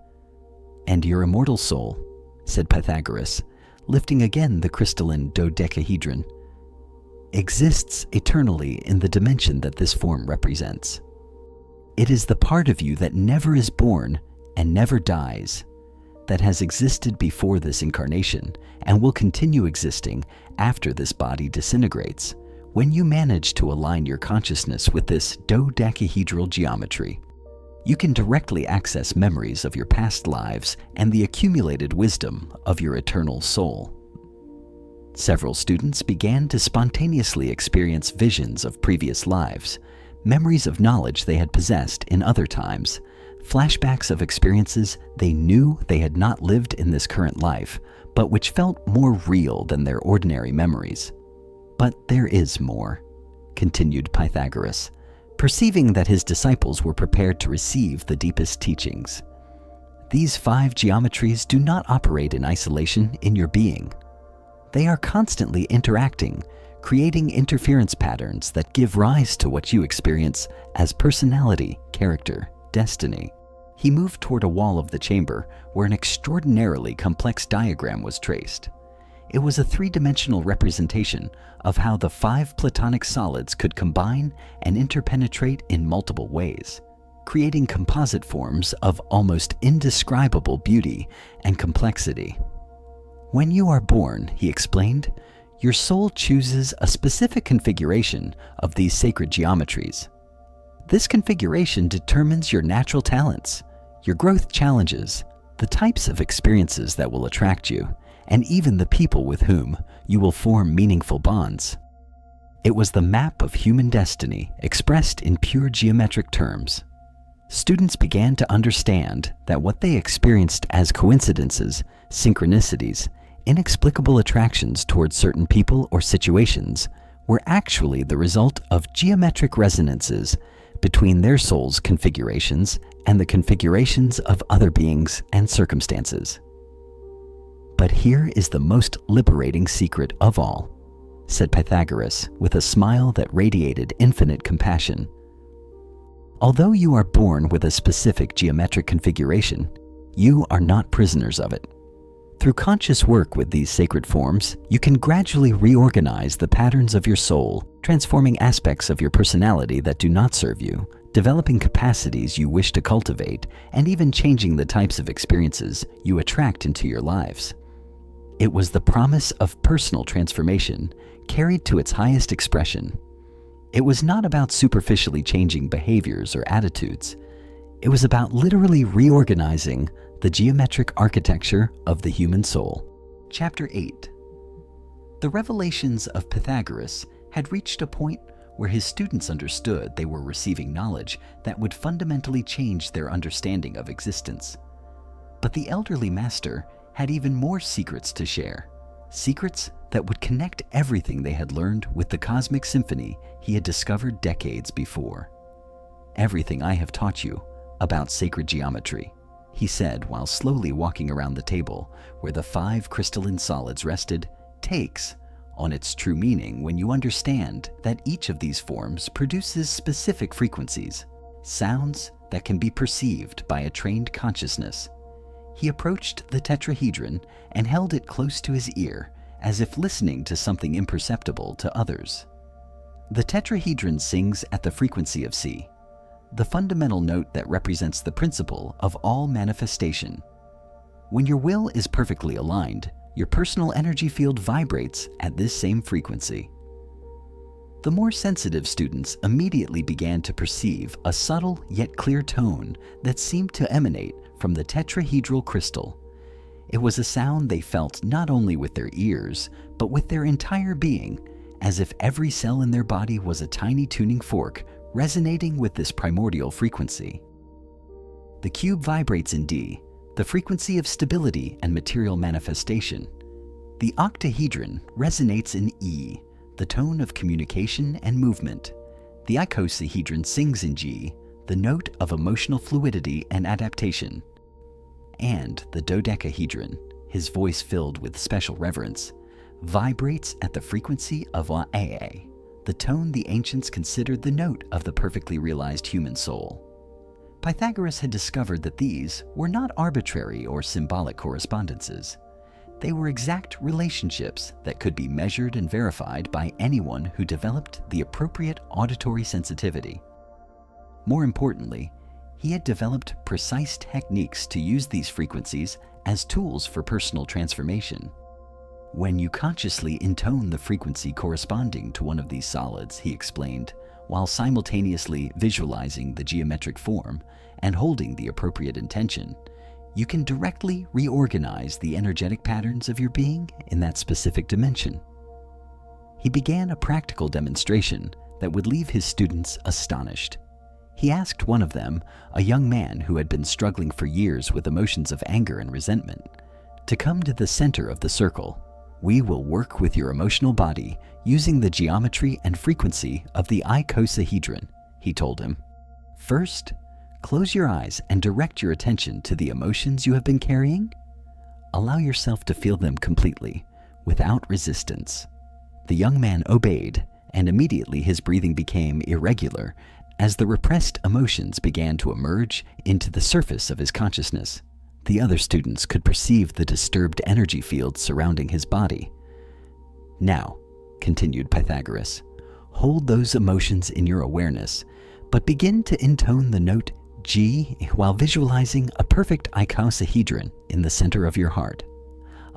"And your immortal soul," said Pythagoras, lifting again the crystalline dodecahedron, "exists eternally in the dimension that this form represents. It is the part of you that never is born and never dies, that has existed before this incarnation and will continue existing after this body disintegrates, when you manage to align your consciousness with this dodecahedral geometry. You can directly access memories of your past lives and the accumulated wisdom of your eternal soul." Several students began to spontaneously experience visions of previous lives, memories of knowledge they had possessed in other times, flashbacks of experiences they knew they had not lived in this current life, but which felt more real than their ordinary memories. "But there is more," continued Pythagoras, perceiving that his disciples were prepared to receive the deepest teachings. "These 5 geometries do not operate in isolation in your being. They are constantly interacting, creating interference patterns that give rise to what you experience as personality, character, destiny." He moved toward a wall of the chamber where an extraordinarily complex diagram was traced. It was a 3-dimensional representation of how the 5 Platonic solids could combine and interpenetrate in multiple ways, creating composite forms of almost indescribable beauty and complexity. "When you are born," he explained, "your soul chooses a specific configuration of these sacred geometries. This configuration determines your natural talents, your growth challenges, the types of experiences that will attract you, and even the people with whom you will form meaningful bonds." It was the map of human destiny expressed in pure geometric terms. Students began to understand that what they experienced as coincidences, synchronicities, inexplicable attractions towards certain people or situations were actually the result of geometric resonances between their soul's configurations and the configurations of other beings and circumstances. "But here is the most liberating secret of all," said Pythagoras with a smile that radiated infinite compassion. "Although you are born with a specific geometric configuration, you are not prisoners of it. Through conscious work with these sacred forms, you can gradually reorganize the patterns of your soul, transforming aspects of your personality that do not serve you, developing capacities you wish to cultivate, and even changing the types of experiences you attract into your lives. It was the promise of personal transformation carried to its highest expression. It was not about superficially changing behaviors or attitudes. It was about literally reorganizing the geometric architecture of the human soul. Chapter 8. The revelations of Pythagoras had reached a point where his students understood they were receiving knowledge that would fundamentally change their understanding of existence. But the elderly master had even more secrets to share, secrets that would connect everything they had learned with the cosmic symphony he had discovered decades before. "Everything I have taught you about sacred geometry," he said while slowly walking around the table where the 5 crystalline solids rested, "takes on its true meaning when you understand that each of these forms produces specific frequencies, sounds that can be perceived by a trained consciousness." He approached the tetrahedron and held it close to his ear, as if listening to something imperceptible to others. The tetrahedron sings at the frequency of C, the fundamental note that represents the principle of all manifestation. When your will is perfectly aligned, your personal energy field vibrates at this same frequency. The more sensitive students immediately began to perceive a subtle yet clear tone that seemed to emanate from the tetrahedral crystal. It was a sound they felt not only with their ears, but with their entire being, as if every cell in their body was a tiny tuning fork resonating with this primordial frequency. The cube vibrates in D, the frequency of stability and material manifestation. The octahedron resonates in E, the tone of communication and movement. The icosahedron sings in G, the note of emotional fluidity and adaptation. And the dodecahedron, his voice filled with special reverence, vibrates at the frequency of AA, the tone the ancients considered the note of the perfectly realized human soul. Pythagoras had discovered that these were not arbitrary or symbolic correspondences. They were exact relationships that could be measured and verified by anyone who developed the appropriate auditory sensitivity. More importantly, he had developed precise techniques to use these frequencies as tools for personal transformation. When you consciously intone the frequency corresponding to one of these solids, he explained, while simultaneously visualizing the geometric form and holding the appropriate intention, you can directly reorganize the energetic patterns of your being in that specific dimension. He began a practical demonstration that would leave his students astonished. He asked one of them, a young man who had been struggling for years with emotions of anger and resentment, to come to the center of the circle. "We will work with your emotional body using the geometry and frequency of the icosahedron," he told him. "First, close your eyes and direct your attention to the emotions you have been carrying. Allow yourself to feel them completely, without resistance." The young man obeyed, and immediately his breathing became irregular as the repressed emotions began to emerge into the surface of his consciousness. The other students could perceive the disturbed energy field surrounding his body. "Now," continued Pythagoras, "hold those emotions in your awareness, but begin to intone the note G while visualizing a perfect icosahedron in the center of your heart.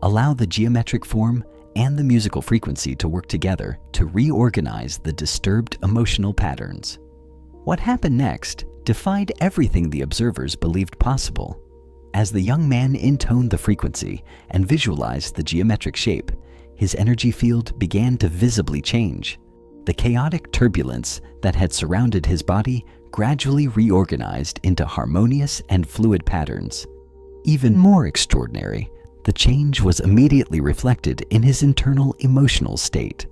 Allow the geometric form and the musical frequency to work together to reorganize the disturbed emotional patterns." What happened next defied everything the observers believed possible. As the young man intoned the frequency and visualized the geometric shape, his energy field began to visibly change. The chaotic turbulence that had surrounded his body gradually reorganized into harmonious and fluid patterns. Even more extraordinary, the change was immediately reflected in his internal emotional state.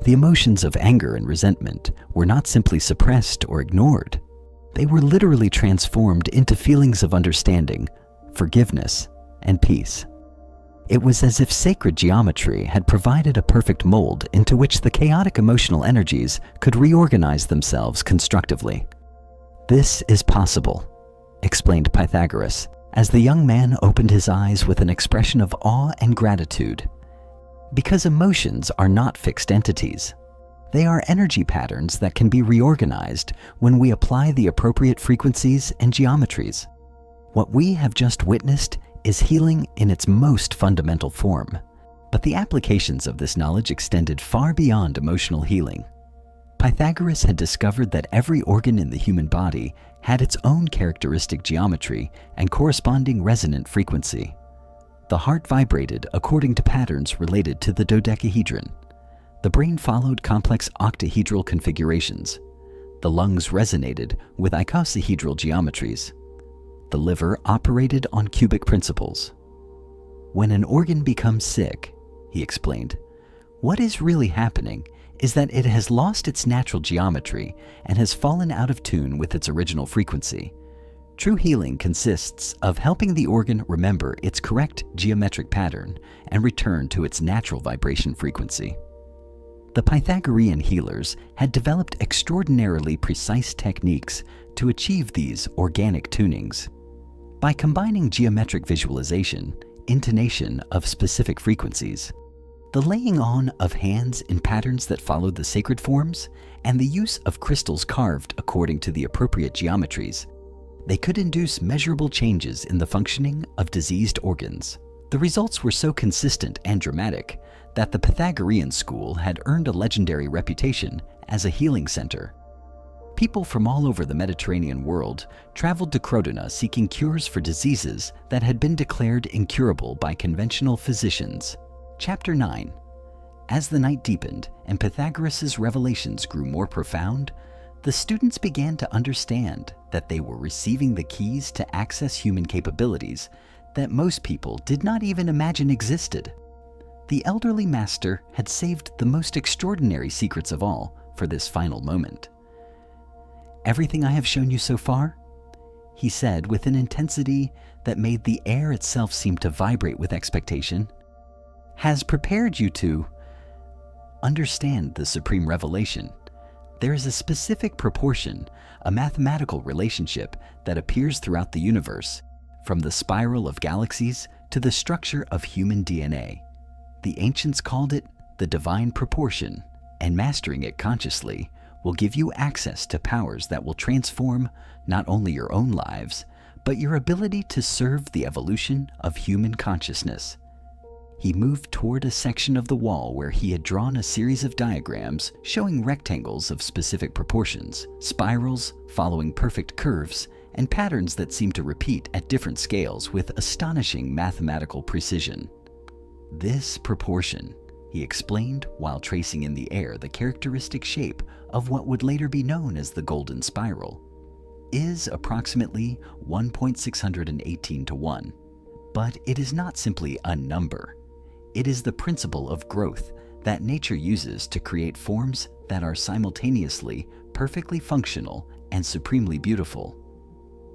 The emotions of anger and resentment were not simply suppressed or ignored. They were literally transformed into feelings of understanding, forgiveness, and peace. It was as if sacred geometry had provided a perfect mold into which the chaotic emotional energies could reorganize themselves constructively. "This is possible," explained Pythagoras, as the young man opened his eyes with an expression of awe and gratitude. Because emotions are not fixed entities. They are energy patterns that can be reorganized when we apply the appropriate frequencies and geometries. What we have just witnessed is healing in its most fundamental form. But the applications of this knowledge extended far beyond emotional healing. Pythagoras had discovered that every organ in the human body had its own characteristic geometry and corresponding resonant frequency. The heart vibrated according to patterns related to the dodecahedron. The brain followed complex octahedral configurations. The lungs resonated with icosahedral geometries. The liver operated on cubic principles. When an organ becomes sick, he explained, what is really happening is that it has lost its natural geometry and has fallen out of tune with its original frequency. True healing consists of helping the organ remember its correct geometric pattern and return to its natural vibration frequency. The Pythagorean healers had developed extraordinarily precise techniques to achieve these organic tunings. By combining geometric visualization, intonation of specific frequencies, the laying on of hands in patterns that followed the sacred forms, and the use of crystals carved according to the appropriate geometries, they could induce measurable changes in the functioning of diseased organs. The results were so consistent and dramatic that the Pythagorean school had earned a legendary reputation as a healing center. People from all over the Mediterranean world traveled to Crotona seeking cures for diseases that had been declared incurable by conventional physicians. Chapter 9. As the night deepened and Pythagoras' revelations grew more profound, the students began to understand that they were receiving the keys to access human capabilities that most people did not even imagine existed. The elderly master had saved the most extraordinary secrets of all for this final moment. Everything I have shown you so far, he said with an intensity that made the air itself seem to vibrate with expectation, has prepared you to understand the supreme revelation. There is a specific proportion, a mathematical relationship that appears throughout the universe, from the spiral of galaxies to the structure of human DNA. The ancients called it the divine proportion, and mastering it consciously will give you access to powers that will transform not only your own lives, but your ability to serve the evolution of human consciousness. He moved toward a section of the wall where he had drawn a series of diagrams showing rectangles of specific proportions, spirals following perfect curves, and patterns that seemed to repeat at different scales with astonishing mathematical precision. This proportion, he explained while tracing in the air the characteristic shape of what would later be known as the golden spiral, is approximately 1.618 to 1. But it is not simply a number. It is the principle of growth that nature uses to create forms that are simultaneously perfectly functional and supremely beautiful.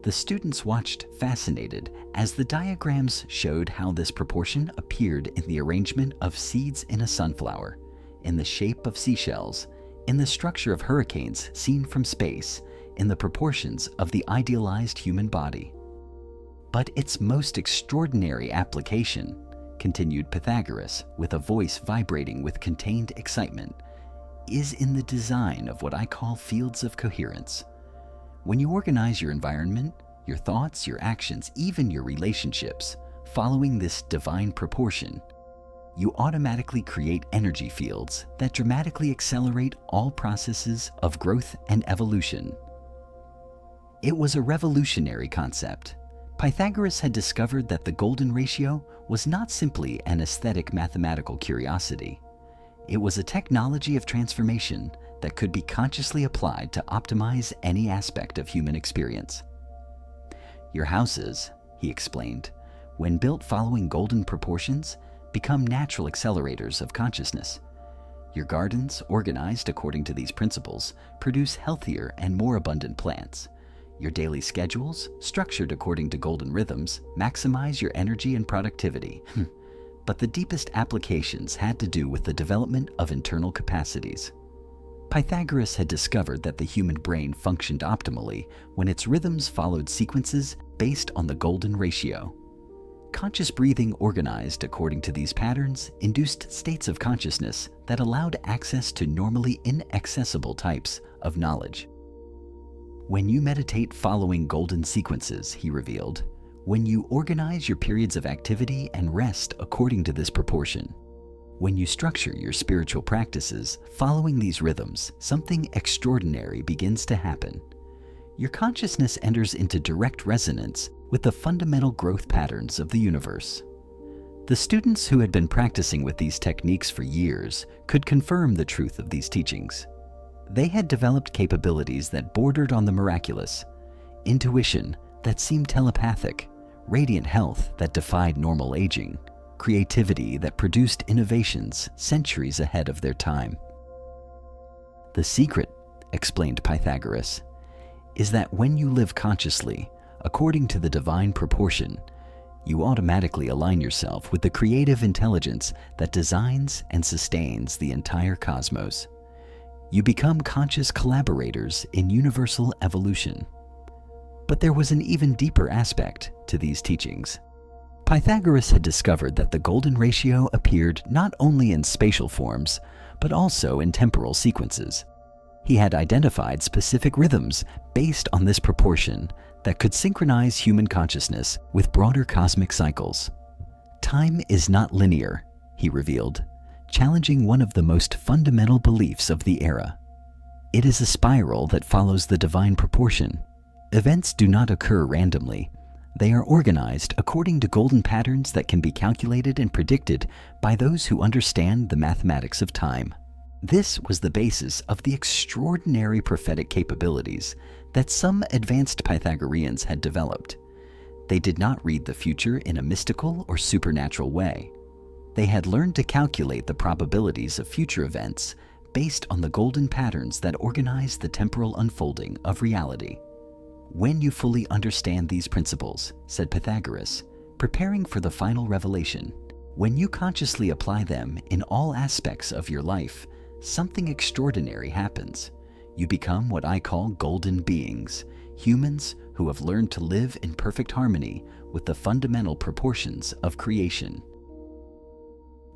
The students watched fascinated as the diagrams showed how this proportion appeared in the arrangement of seeds in a sunflower, in the shape of seashells, in the structure of hurricanes seen from space, in the proportions of the idealized human body. But its most extraordinary application, continued Pythagoras with a voice vibrating with contained excitement, is in the design of what I call fields of coherence. When you organize your environment, your thoughts, your actions, even your relationships, following this divine proportion, you automatically create energy fields that dramatically accelerate all processes of growth and evolution. It was a revolutionary concept. Pythagoras had discovered that the golden ratio was not simply an aesthetic mathematical curiosity. It was a technology of transformation that could be consciously applied to optimize any aspect of human experience. Your houses, he explained, when built following golden proportions, become natural accelerators of consciousness. Your gardens, organized according to these principles, produce healthier and more abundant plants. Your daily schedules, structured according to golden rhythms, maximize your energy and productivity. But the deepest applications had to do with the development of internal capacities. Pythagoras had discovered that the human brain functioned optimally when its rhythms followed sequences based on the golden ratio. Conscious breathing organized according to these patterns induced states of consciousness that allowed access to normally inaccessible types of knowledge. When you meditate following golden sequences, he revealed, when you organize your periods of activity and rest according to this proportion, when you structure your spiritual practices following these rhythms, something extraordinary begins to happen. Your consciousness enters into direct resonance with the fundamental growth patterns of the universe. The students who had been practicing with these techniques for years could confirm the truth of these teachings. They had developed capabilities that bordered on the miraculous, intuition that seemed telepathic, radiant health that defied normal aging, creativity that produced innovations centuries ahead of their time. The secret, explained Pythagoras, is that when you live consciously, according to the divine proportion, you automatically align yourself with the creative intelligence that designs and sustains the entire cosmos. You become conscious collaborators in universal evolution. But there was an even deeper aspect to these teachings. Pythagoras had discovered that the golden ratio appeared not only in spatial forms, but also in temporal sequences. He had identified specific rhythms based on this proportion that could synchronize human consciousness with broader cosmic cycles. Time is not linear, he revealed, challenging one of the most fundamental beliefs of the era. It is a spiral that follows the divine proportion. Events do not occur randomly. They are organized according to golden patterns that can be calculated and predicted by those who understand the mathematics of time. This was the basis of the extraordinary prophetic capabilities that some advanced Pythagoreans had developed. They did not read the future in a mystical or supernatural way. They had learned to calculate the probabilities of future events based on the golden patterns that organize the temporal unfolding of reality. When you fully understand these principles, said Pythagoras, preparing for the final revelation, when you consciously apply them in all aspects of your life, something extraordinary happens. You become what I call golden beings, humans who have learned to live in perfect harmony with the fundamental proportions of creation.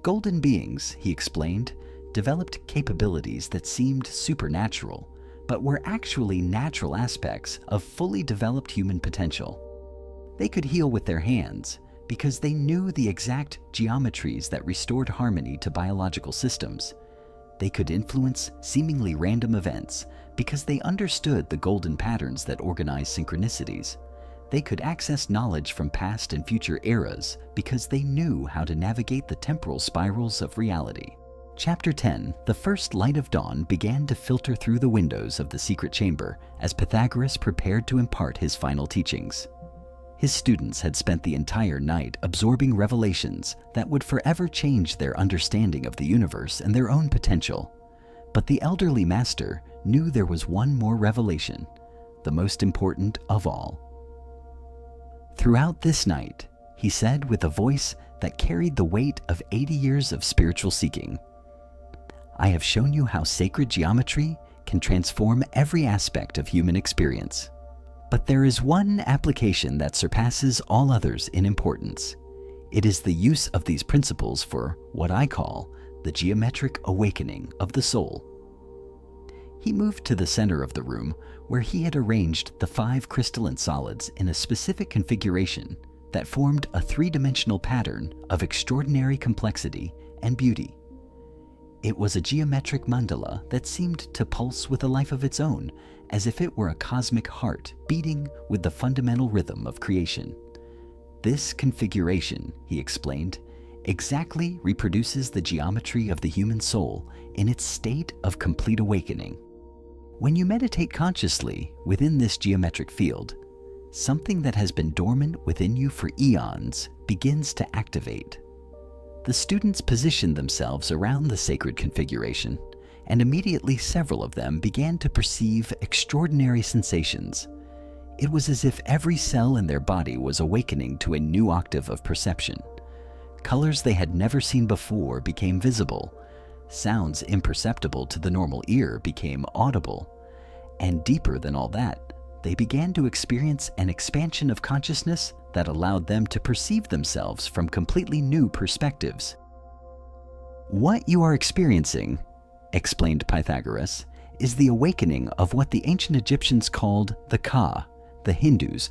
Golden beings, he explained, developed capabilities that seemed supernatural, but were actually natural aspects of fully developed human potential. They could heal with their hands because they knew the exact geometries that restored harmony to biological systems. They could influence seemingly random events because they understood the golden patterns that organize synchronicities. They could access knowledge from past and future eras because they knew how to navigate the temporal spirals of reality. Chapter 10, the first light of dawn began to filter through the windows of the secret chamber as Pythagoras prepared to impart his final teachings. His students had spent the entire night absorbing revelations that would forever change their understanding of the universe and their own potential. But the elderly master knew there was one more revelation, the most important of all. Throughout this night, he said with a voice that carried the weight of 80 years of spiritual seeking, I have shown you how sacred geometry can transform every aspect of human experience. But there is one application that surpasses all others in importance. It is the use of these principles for what I call the geometric awakening of the soul. He moved to the center of the room where he had arranged the 5 crystalline solids in a specific configuration that formed a 3-dimensional pattern of extraordinary complexity and beauty. It was a geometric mandala that seemed to pulse with a life of its own, as if it were a cosmic heart beating with the fundamental rhythm of creation. This configuration, he explained, exactly reproduces the geometry of the human soul in its state of complete awakening. When you meditate consciously within this geometric field, something that has been dormant within you for eons begins to activate. The students positioned themselves around the sacred configuration, and immediately several of them began to perceive extraordinary sensations. It was as if every cell in their body was awakening to a new octave of perception. Colors they had never seen before became visible. Sounds imperceptible to the normal ear became audible. And deeper than all that, they began to experience an expansion of consciousness that allowed them to perceive themselves from completely new perspectives. What you are experiencing, explained Pythagoras, is the awakening of what the ancient Egyptians called the Ka, the Hindus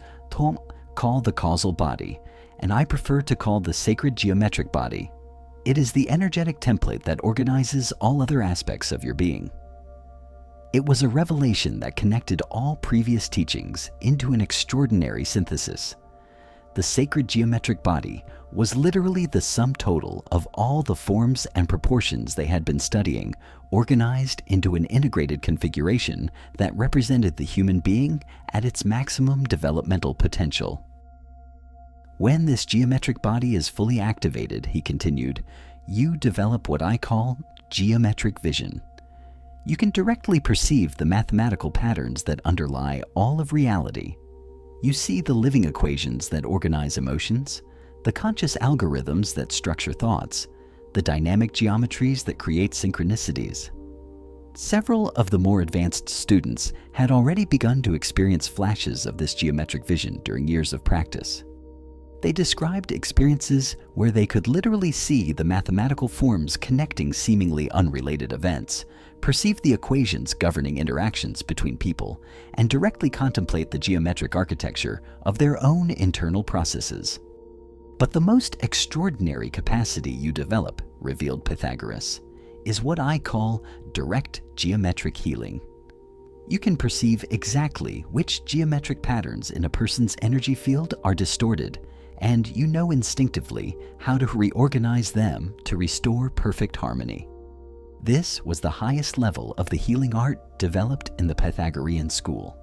call the causal body, and I prefer to call the sacred geometric body. It is the energetic template that organizes all other aspects of your being. It was a revelation that connected all previous teachings into an extraordinary synthesis. The sacred geometric body was literally the sum total of all the forms and proportions they had been studying, organized into an integrated configuration that represented the human being at its maximum developmental potential. When this geometric body is fully activated, he continued, you develop what I call geometric vision. You can directly perceive the mathematical patterns that underlie all of reality. You see the living equations that organize emotions, the conscious algorithms that structure thoughts, the dynamic geometries that create synchronicities. Several of the more advanced students had already begun to experience flashes of this geometric vision during years of practice. They described experiences where they could literally see the mathematical forms connecting seemingly unrelated events, perceive the equations governing interactions between people, and directly contemplate the geometric architecture of their own internal processes. But the most extraordinary capacity you develop, revealed Pythagoras, is what I call direct geometric healing. You can perceive exactly which geometric patterns in a person's energy field are distorted, and you know instinctively how to reorganize them to restore perfect harmony. This was the highest level of the healing art developed in the Pythagorean school.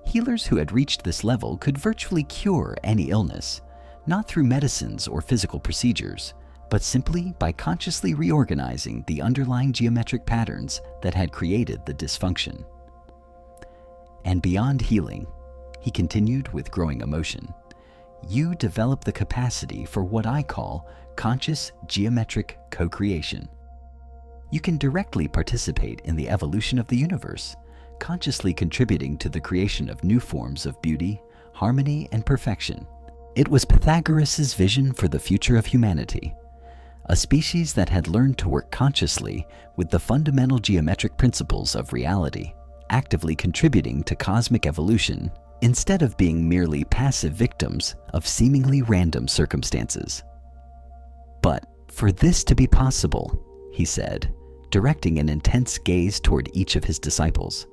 Healers who had reached this level could virtually cure any illness, not through medicines or physical procedures, but simply by consciously reorganizing the underlying geometric patterns that had created the dysfunction. And beyond healing, he continued with growing emotion, you develop the capacity for what I call conscious geometric co-creation. You can directly participate in the evolution of the universe, consciously contributing to the creation of new forms of beauty, harmony, and perfection. It was Pythagoras' vision for the future of humanity, a species that had learned to work consciously with the fundamental geometric principles of reality, actively contributing to cosmic evolution instead of being merely passive victims of seemingly random circumstances. But for this to be possible, he said, directing an intense gaze toward each of his disciples,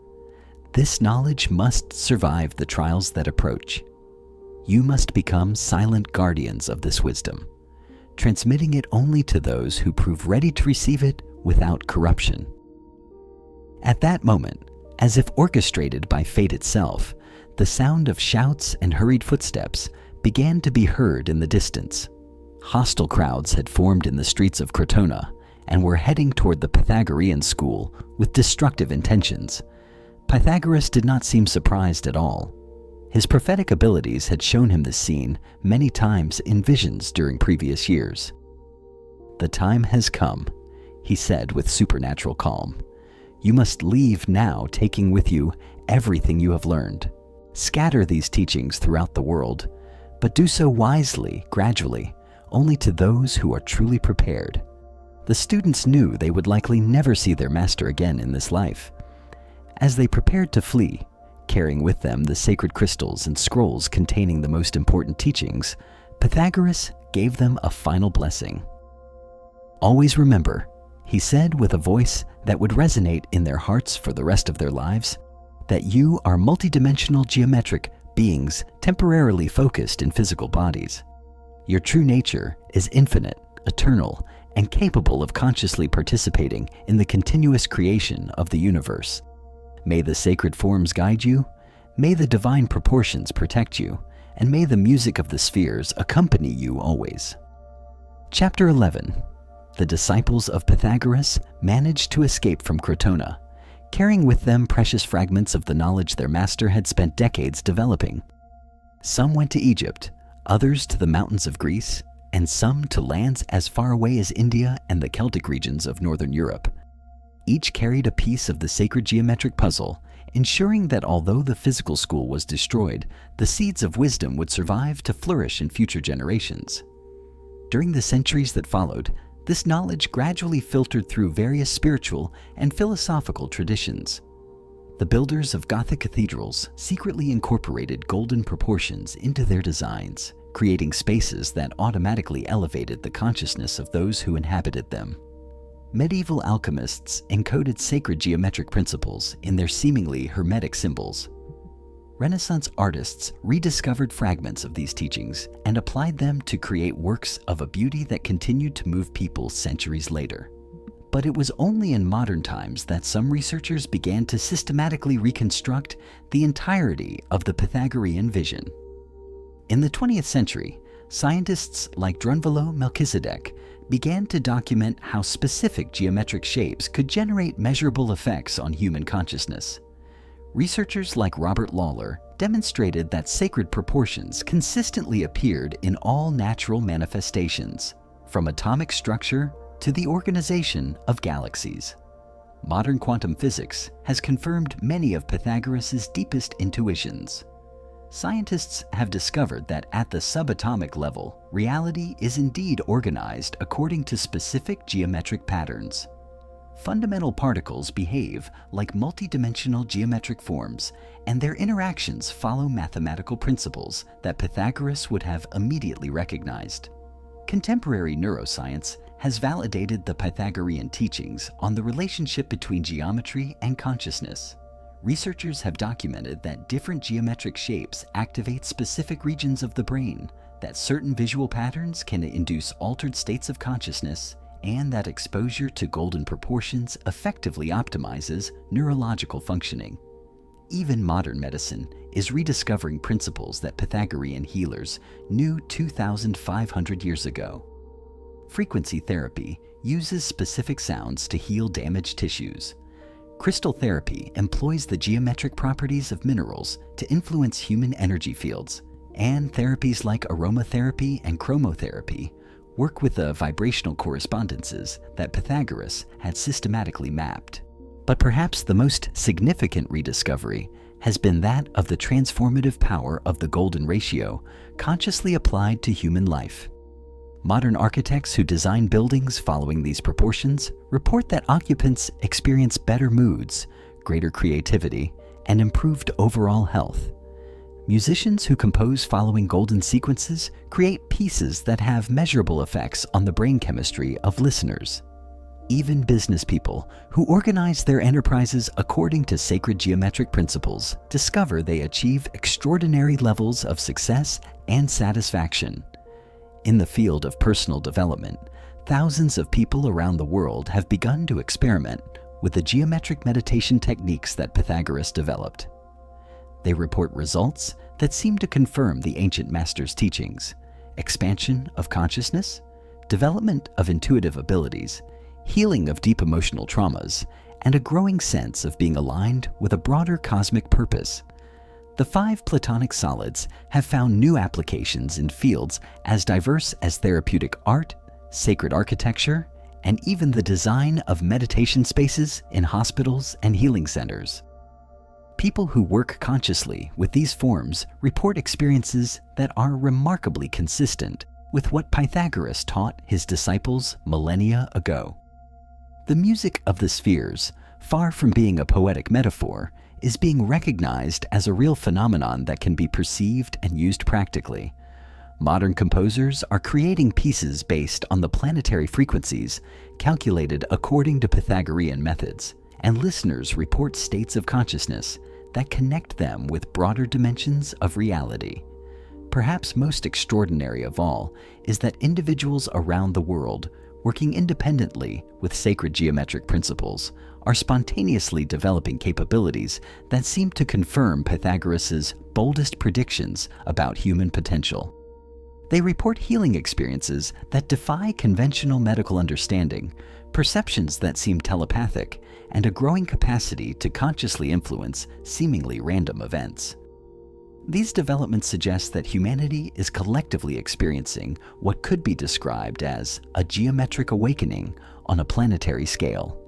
this knowledge must survive the trials that approach. You must become silent guardians of this wisdom, transmitting it only to those who prove ready to receive it without corruption. At that moment, as if orchestrated by fate itself, the sound of shouts and hurried footsteps began to be heard in the distance. Hostile crowds had formed in the streets of Crotona and were heading toward the Pythagorean school with destructive intentions. Pythagoras did not seem surprised at all. His prophetic abilities had shown him this scene many times in visions during previous years. The time has come, he said with supernatural calm. You must leave now, taking with you everything you have learned. Scatter these teachings throughout the world, but do so wisely, gradually, only to those who are truly prepared. The students knew they would likely never see their master again in this life. As they prepared to flee, carrying with them the sacred crystals and scrolls containing the most important teachings, Pythagoras gave them a final blessing. Always remember, he said with a voice that would resonate in their hearts for the rest of their lives, that you are multidimensional geometric beings temporarily focused in physical bodies. Your true nature is infinite, eternal, and capable of consciously participating in the continuous creation of the universe. May the sacred forms guide you, may the divine proportions protect you, and may the music of the spheres accompany you always. Chapter 11. The disciples of Pythagoras managed to escape from Crotona, carrying with them precious fragments of the knowledge their master had spent decades developing. Some went to Egypt, others to the mountains of Greece, and some to lands as far away as India and the Celtic regions of northern Europe. Each carried a piece of the sacred geometric puzzle, ensuring that although the physical school was destroyed, the seeds of wisdom would survive to flourish in future generations. During the centuries that followed, this knowledge gradually filtered through various spiritual and philosophical traditions. The builders of Gothic cathedrals secretly incorporated golden proportions into their designs, creating spaces that automatically elevated the consciousness of those who inhabited them. Medieval alchemists encoded sacred geometric principles in their seemingly hermetic symbols. Renaissance artists rediscovered fragments of these teachings and applied them to create works of a beauty that continued to move people centuries later. But it was only in modern times that some researchers began to systematically reconstruct the entirety of the Pythagorean vision. In the 20th century, scientists like Drunvalo Melchizedek began to document how specific geometric shapes could generate measurable effects on human consciousness. Researchers like Robert Lawler demonstrated that sacred proportions consistently appeared in all natural manifestations, from atomic structure to the organization of galaxies. Modern quantum physics has confirmed many of Pythagoras' deepest intuitions. Scientists have discovered that at the subatomic level, reality is indeed organized according to specific geometric patterns. Fundamental particles behave like multidimensional geometric forms, and their interactions follow mathematical principles that Pythagoras would have immediately recognized. Contemporary neuroscience has validated the Pythagorean teachings on the relationship between geometry and consciousness. Researchers have documented that different geometric shapes activate specific regions of the brain, that certain visual patterns can induce altered states of consciousness, and that exposure to golden proportions effectively optimizes neurological functioning. Even modern medicine is rediscovering principles that Pythagorean healers knew 2,500 years ago. Frequency therapy uses specific sounds to heal damaged tissues. Crystal therapy employs the geometric properties of minerals to influence human energy fields, and therapies like aromatherapy and chromotherapy work with the vibrational correspondences that Pythagoras had systematically mapped. But perhaps the most significant rediscovery has been that of the transformative power of the golden ratio consciously applied to human life. Modern architects who design buildings following these proportions report that occupants experience better moods, greater creativity, and improved overall health. Musicians who compose following golden sequences create pieces that have measurable effects on the brain chemistry of listeners. Even business people who organize their enterprises according to sacred geometric principles discover they achieve extraordinary levels of success and satisfaction. In the field of personal development, thousands of people around the world have begun to experiment with the geometric meditation techniques that Pythagoras developed. They report results that seem to confirm the ancient master's teachings: expansion of consciousness, development of intuitive abilities, healing of deep emotional traumas, and a growing sense of being aligned with a broader cosmic purpose. The 5 Platonic solids have found new applications in fields as diverse as therapeutic art, sacred architecture, and even the design of meditation spaces in hospitals and healing centers. People who work consciously with these forms report experiences that are remarkably consistent with what Pythagoras taught his disciples millennia ago. The music of the spheres, far from being a poetic metaphor, is being recognized as a real phenomenon that can be perceived and used practically. Modern composers are creating pieces based on the planetary frequencies calculated according to Pythagorean methods, and listeners report states of consciousness that connect them with broader dimensions of reality. Perhaps most extraordinary of all is that individuals around the world, working independently with sacred geometric principles, are spontaneously developing capabilities that seem to confirm Pythagoras' boldest predictions about human potential. They report healing experiences that defy conventional medical understanding, perceptions that seem telepathic, and a growing capacity to consciously influence seemingly random events. These developments suggest that humanity is collectively experiencing what could be described as a geometric awakening on a planetary scale.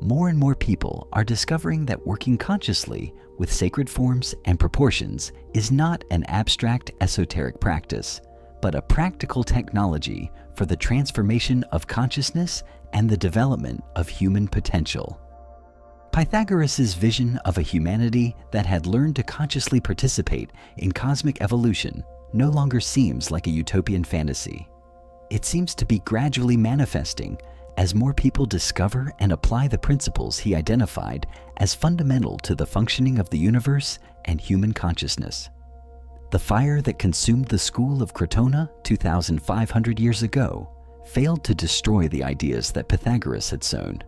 More and more people are discovering that working consciously with sacred forms and proportions is not an abstract esoteric practice, but a practical technology for the transformation of consciousness and the development of human potential. Pythagoras' vision of a humanity that had learned to consciously participate in cosmic evolution no longer seems like a utopian fantasy. It seems to be gradually manifesting as more people discover and apply the principles he identified as fundamental to the functioning of the universe and human consciousness. The fire that consumed the school of Crotona 2,500 years ago failed to destroy the ideas that Pythagoras had sown.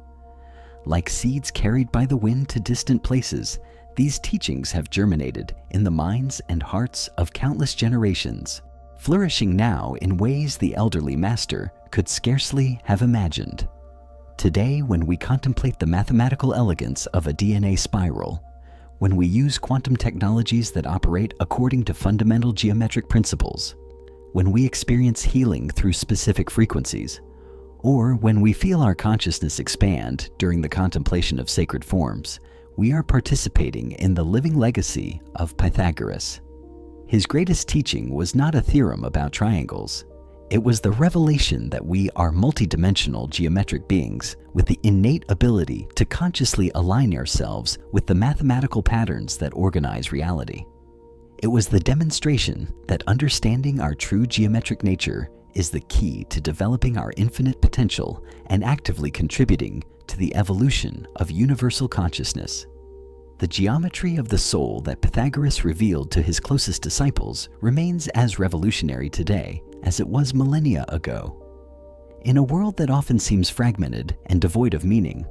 Like seeds carried by the wind to distant places, these teachings have germinated in the minds and hearts of countless generations, flourishing now in ways the elderly master could scarcely have imagined. Today, when we contemplate the mathematical elegance of a DNA spiral, when we use quantum technologies that operate according to fundamental geometric principles, when we experience healing through specific frequencies, or when we feel our consciousness expand during the contemplation of sacred forms, we are participating in the living legacy of Pythagoras. His greatest teaching was not a theorem about triangles. It was the revelation that we are multidimensional geometric beings with the innate ability to consciously align ourselves with the mathematical patterns that organize reality. It was the demonstration that understanding our true geometric nature is the key to developing our infinite potential and actively contributing to the evolution of universal consciousness. The geometry of the soul that Pythagoras revealed to his closest disciples remains as revolutionary today as it was millennia ago. In a world that often seems fragmented and devoid of meaning,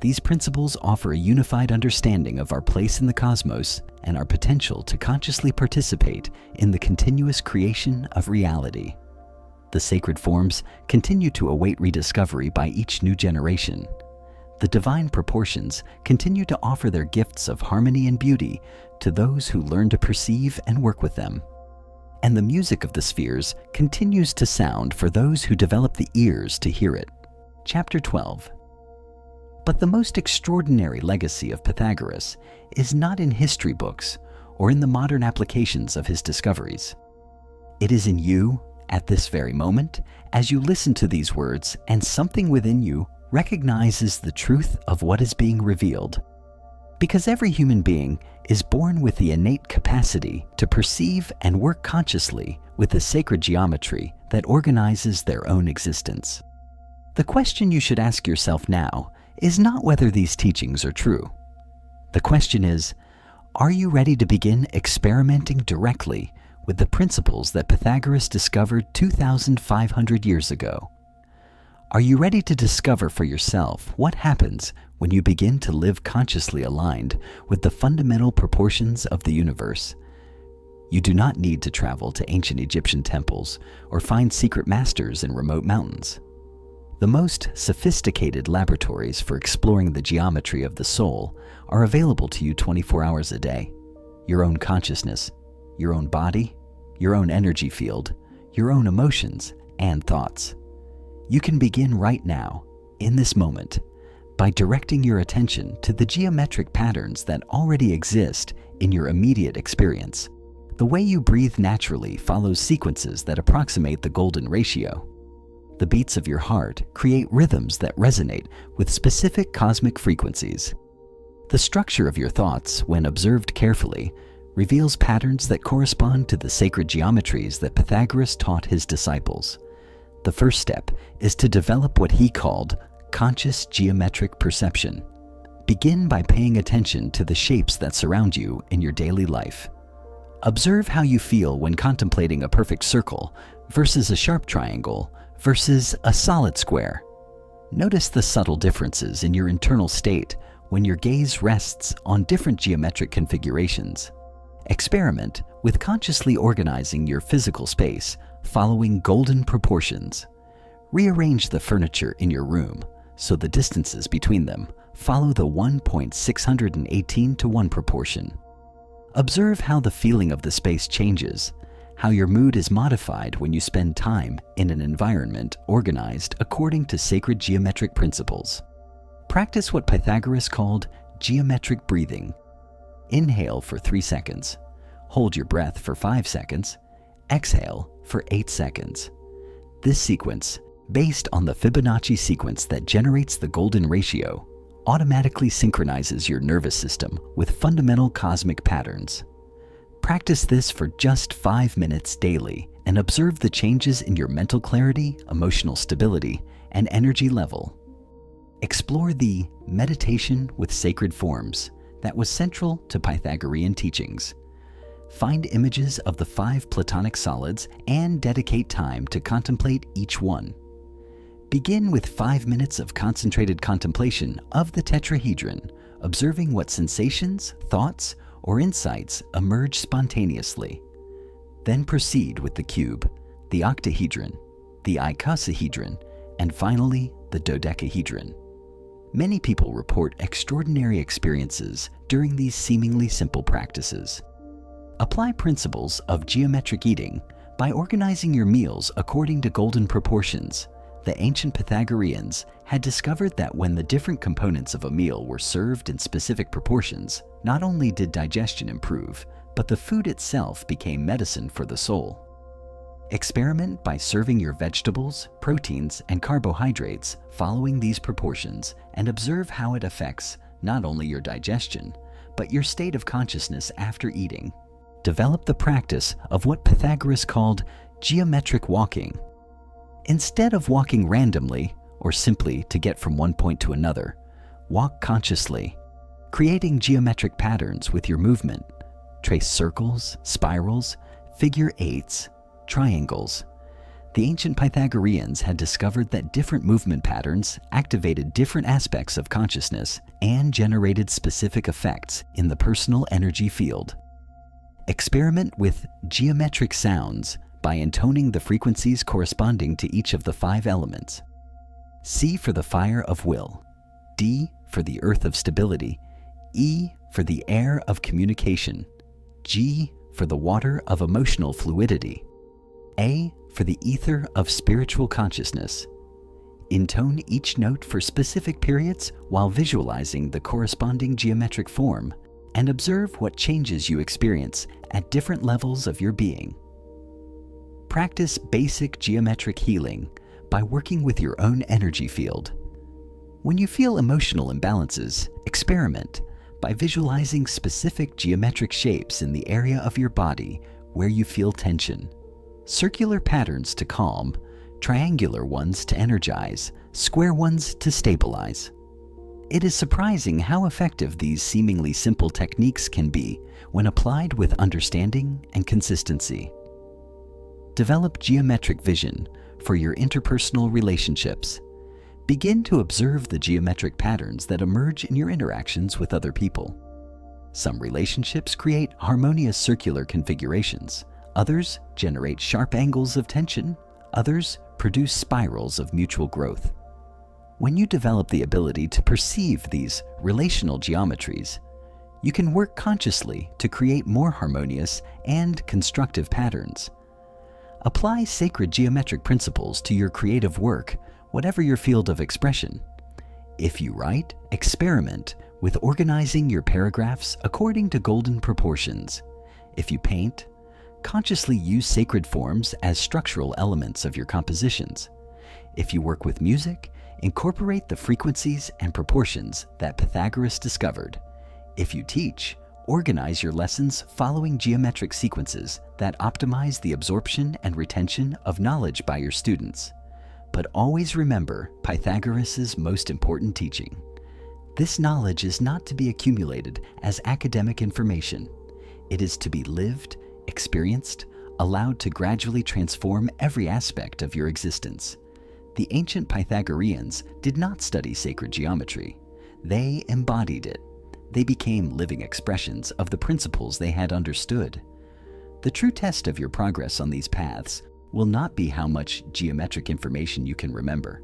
these principles offer a unified understanding of our place in the cosmos and our potential to consciously participate in the continuous creation of reality. The sacred forms continue to await rediscovery by each new generation. The divine proportions continue to offer their gifts of harmony and beauty to those who learn to perceive and work with them. And the music of the spheres continues to sound for those who develop the ears to hear it. Chapter 12. But the most extraordinary legacy of Pythagoras is not in history books or in the modern applications of his discoveries. It is in you, at this very moment, as you listen to these words and something within you recognizes the truth of what is being revealed. Because every human being is born with the innate capacity to perceive and work consciously with the sacred geometry that organizes their own existence. The question you should ask yourself now is not whether these teachings are true. The question is, are you ready to begin experimenting directly with the principles that Pythagoras discovered 2,500 years ago? Are you ready to discover for yourself what happens when you begin to live consciously aligned with the fundamental proportions of the universe? You do not need to travel to ancient Egyptian temples or find secret masters in remote mountains. The most sophisticated laboratories for exploring the geometry of the soul are available to you 24 hours a day. Your own consciousness, your own body, your own energy field, your own emotions and thoughts. You can begin right now, in this moment, by directing your attention to the geometric patterns that already exist in your immediate experience. The way you breathe naturally follows sequences that approximate the golden ratio. The beats of your heart create rhythms that resonate with specific cosmic frequencies. The structure of your thoughts, when observed carefully, reveals patterns that correspond to the sacred geometries that Pythagoras taught his disciples. The first step is to develop what he called conscious geometric perception. Begin by paying attention to the shapes that surround you in your daily life. Observe how you feel when contemplating a perfect circle versus a sharp triangle versus a solid square. Notice the subtle differences in your internal state when your gaze rests on different geometric configurations. Experiment with consciously organizing your physical space following golden proportions. Rearrange the furniture in your room so the distances between them follow the 1.618 to 1 proportion. Observe how the feeling of the space changes, how your mood is modified when you spend time in an environment organized according to sacred geometric principles. Practice what Pythagoras called geometric breathing. Inhale for 3 seconds, hold your breath for 5 seconds, exhale for 8 seconds. This sequence, based on the Fibonacci sequence that generates the golden ratio, automatically synchronizes your nervous system with fundamental cosmic patterns. Practice this for just 5 minutes daily and observe the changes in your mental clarity, emotional stability, and energy level. Explore the meditation with sacred forms that was central to Pythagorean teachings. Find images of the 5 Platonic solids and dedicate time to contemplate each one. Begin with 5 minutes of concentrated contemplation of the tetrahedron, observing what sensations, thoughts, or insights emerge spontaneously. Then proceed with the cube, the octahedron, the icosahedron, and finally the dodecahedron. Many people report extraordinary experiences during these seemingly simple practices. Apply principles of geometric eating by organizing your meals according to golden proportions. The ancient Pythagoreans had discovered that when the different components of a meal were served in specific proportions, not only did digestion improve, but the food itself became medicine for the soul. Experiment by serving your vegetables, proteins, and carbohydrates following these proportions and observe how it affects not only your digestion, but your state of consciousness after eating. Develop the practice of what Pythagoras called geometric walking. Instead of walking randomly or simply to get from one point to another, walk consciously, creating geometric patterns with your movement. Trace circles, spirals, figure eights, triangles. The ancient Pythagoreans had discovered that different movement patterns activated different aspects of consciousness and generated specific effects in the personal energy field. Experiment with geometric sounds by intoning the frequencies corresponding to each of the 5 elements. C for the fire of will, D for the earth of stability, E for the air of communication, G for the water of emotional fluidity, A for the ether of spiritual consciousness. Intone each note for specific periods while visualizing the corresponding geometric form, and observe what changes you experience at different levels of your being. Practice basic geometric healing by working with your own energy field. When you feel emotional imbalances, experiment by visualizing specific geometric shapes in the area of your body where you feel tension. Circular patterns to calm, triangular ones to energize, square ones to stabilize. It is surprising how effective these seemingly simple techniques can be when applied with understanding and consistency. Develop geometric vision for your interpersonal relationships. Begin to observe the geometric patterns that emerge in your interactions with other people. Some relationships create harmonious circular configurations. Others generate sharp angles of tension. Others produce spirals of mutual growth. When you develop the ability to perceive these relational geometries, you can work consciously to create more harmonious and constructive patterns. Apply sacred geometric principles to your creative work, whatever your field of expression. If you write, experiment with organizing your paragraphs according to golden proportions. If you paint, consciously use sacred forms as structural elements of your compositions. If you work with music, incorporate the frequencies and proportions that Pythagoras discovered. If you teach, organize your lessons following geometric sequences that optimize the absorption and retention of knowledge by your students. But always remember Pythagoras' most important teaching. This knowledge is not to be accumulated as academic information. It is to be lived, experienced, allowed to gradually transform every aspect of your existence. The ancient Pythagoreans did not study sacred geometry. They embodied it. They became living expressions of the principles they had understood. The true test of your progress on these paths will not be how much geometric information you can remember.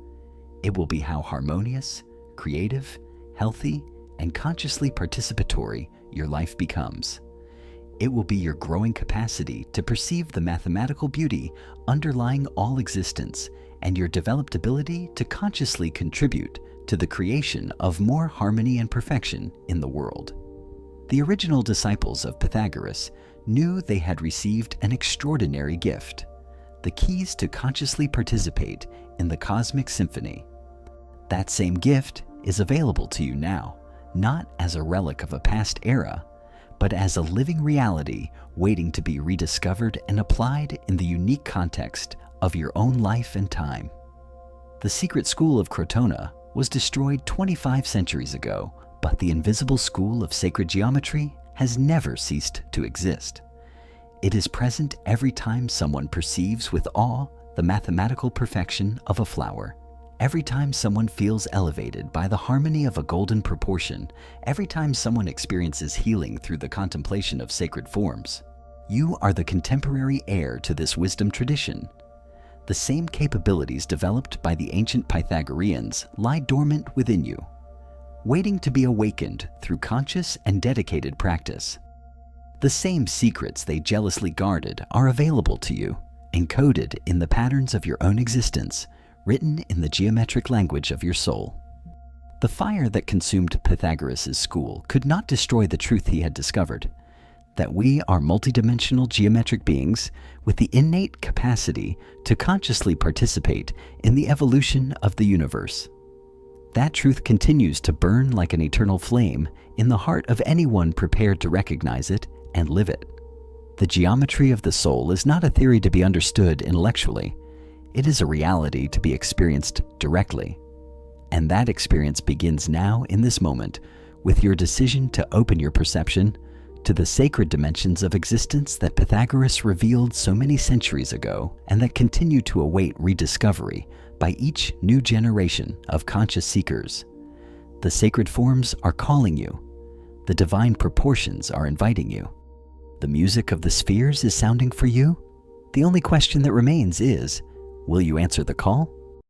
It will be how harmonious, creative, healthy, and consciously participatory your life becomes. It will be your growing capacity to perceive the mathematical beauty underlying all existence and your developed ability to consciously contribute to the creation of more harmony and perfection in the world. The original disciples of Pythagoras knew they had received an extraordinary gift, the keys to consciously participate in the cosmic symphony. That same gift is available to you now, not as a relic of a past era, but as a living reality waiting to be rediscovered and applied in the unique context of your own life and time. The secret school of Crotona was destroyed 25 centuries ago, but the invisible school of sacred geometry has never ceased to exist. It is present every time someone perceives with awe the mathematical perfection of a flower. Every time someone feels elevated by the harmony of a golden proportion, every time someone experiences healing through the contemplation of sacred forms. You are the contemporary heir to this wisdom tradition. The same capabilities developed by the ancient Pythagoreans lie dormant within you, waiting to be awakened through conscious and dedicated practice. The same secrets they jealously guarded are available to you, encoded in the patterns of your own existence, written in the geometric language of your soul. The fire that consumed Pythagoras' school could not destroy the truth he had discovered, that we are multidimensional geometric beings with the innate capacity to consciously participate in the evolution of the universe. That truth continues to burn like an eternal flame in the heart of anyone prepared to recognize it and live it. The geometry of the soul is not a theory to be understood intellectually. It is a reality to be experienced directly. And that experience begins now in this moment with your decision to open your perception to the sacred dimensions of existence that Pythagoras revealed so many centuries ago and that continue to await rediscovery by each new generation of conscious seekers. The sacred forms are calling you. The divine proportions are inviting you. The music of the spheres is sounding for you. The only question that remains is, will you answer the call?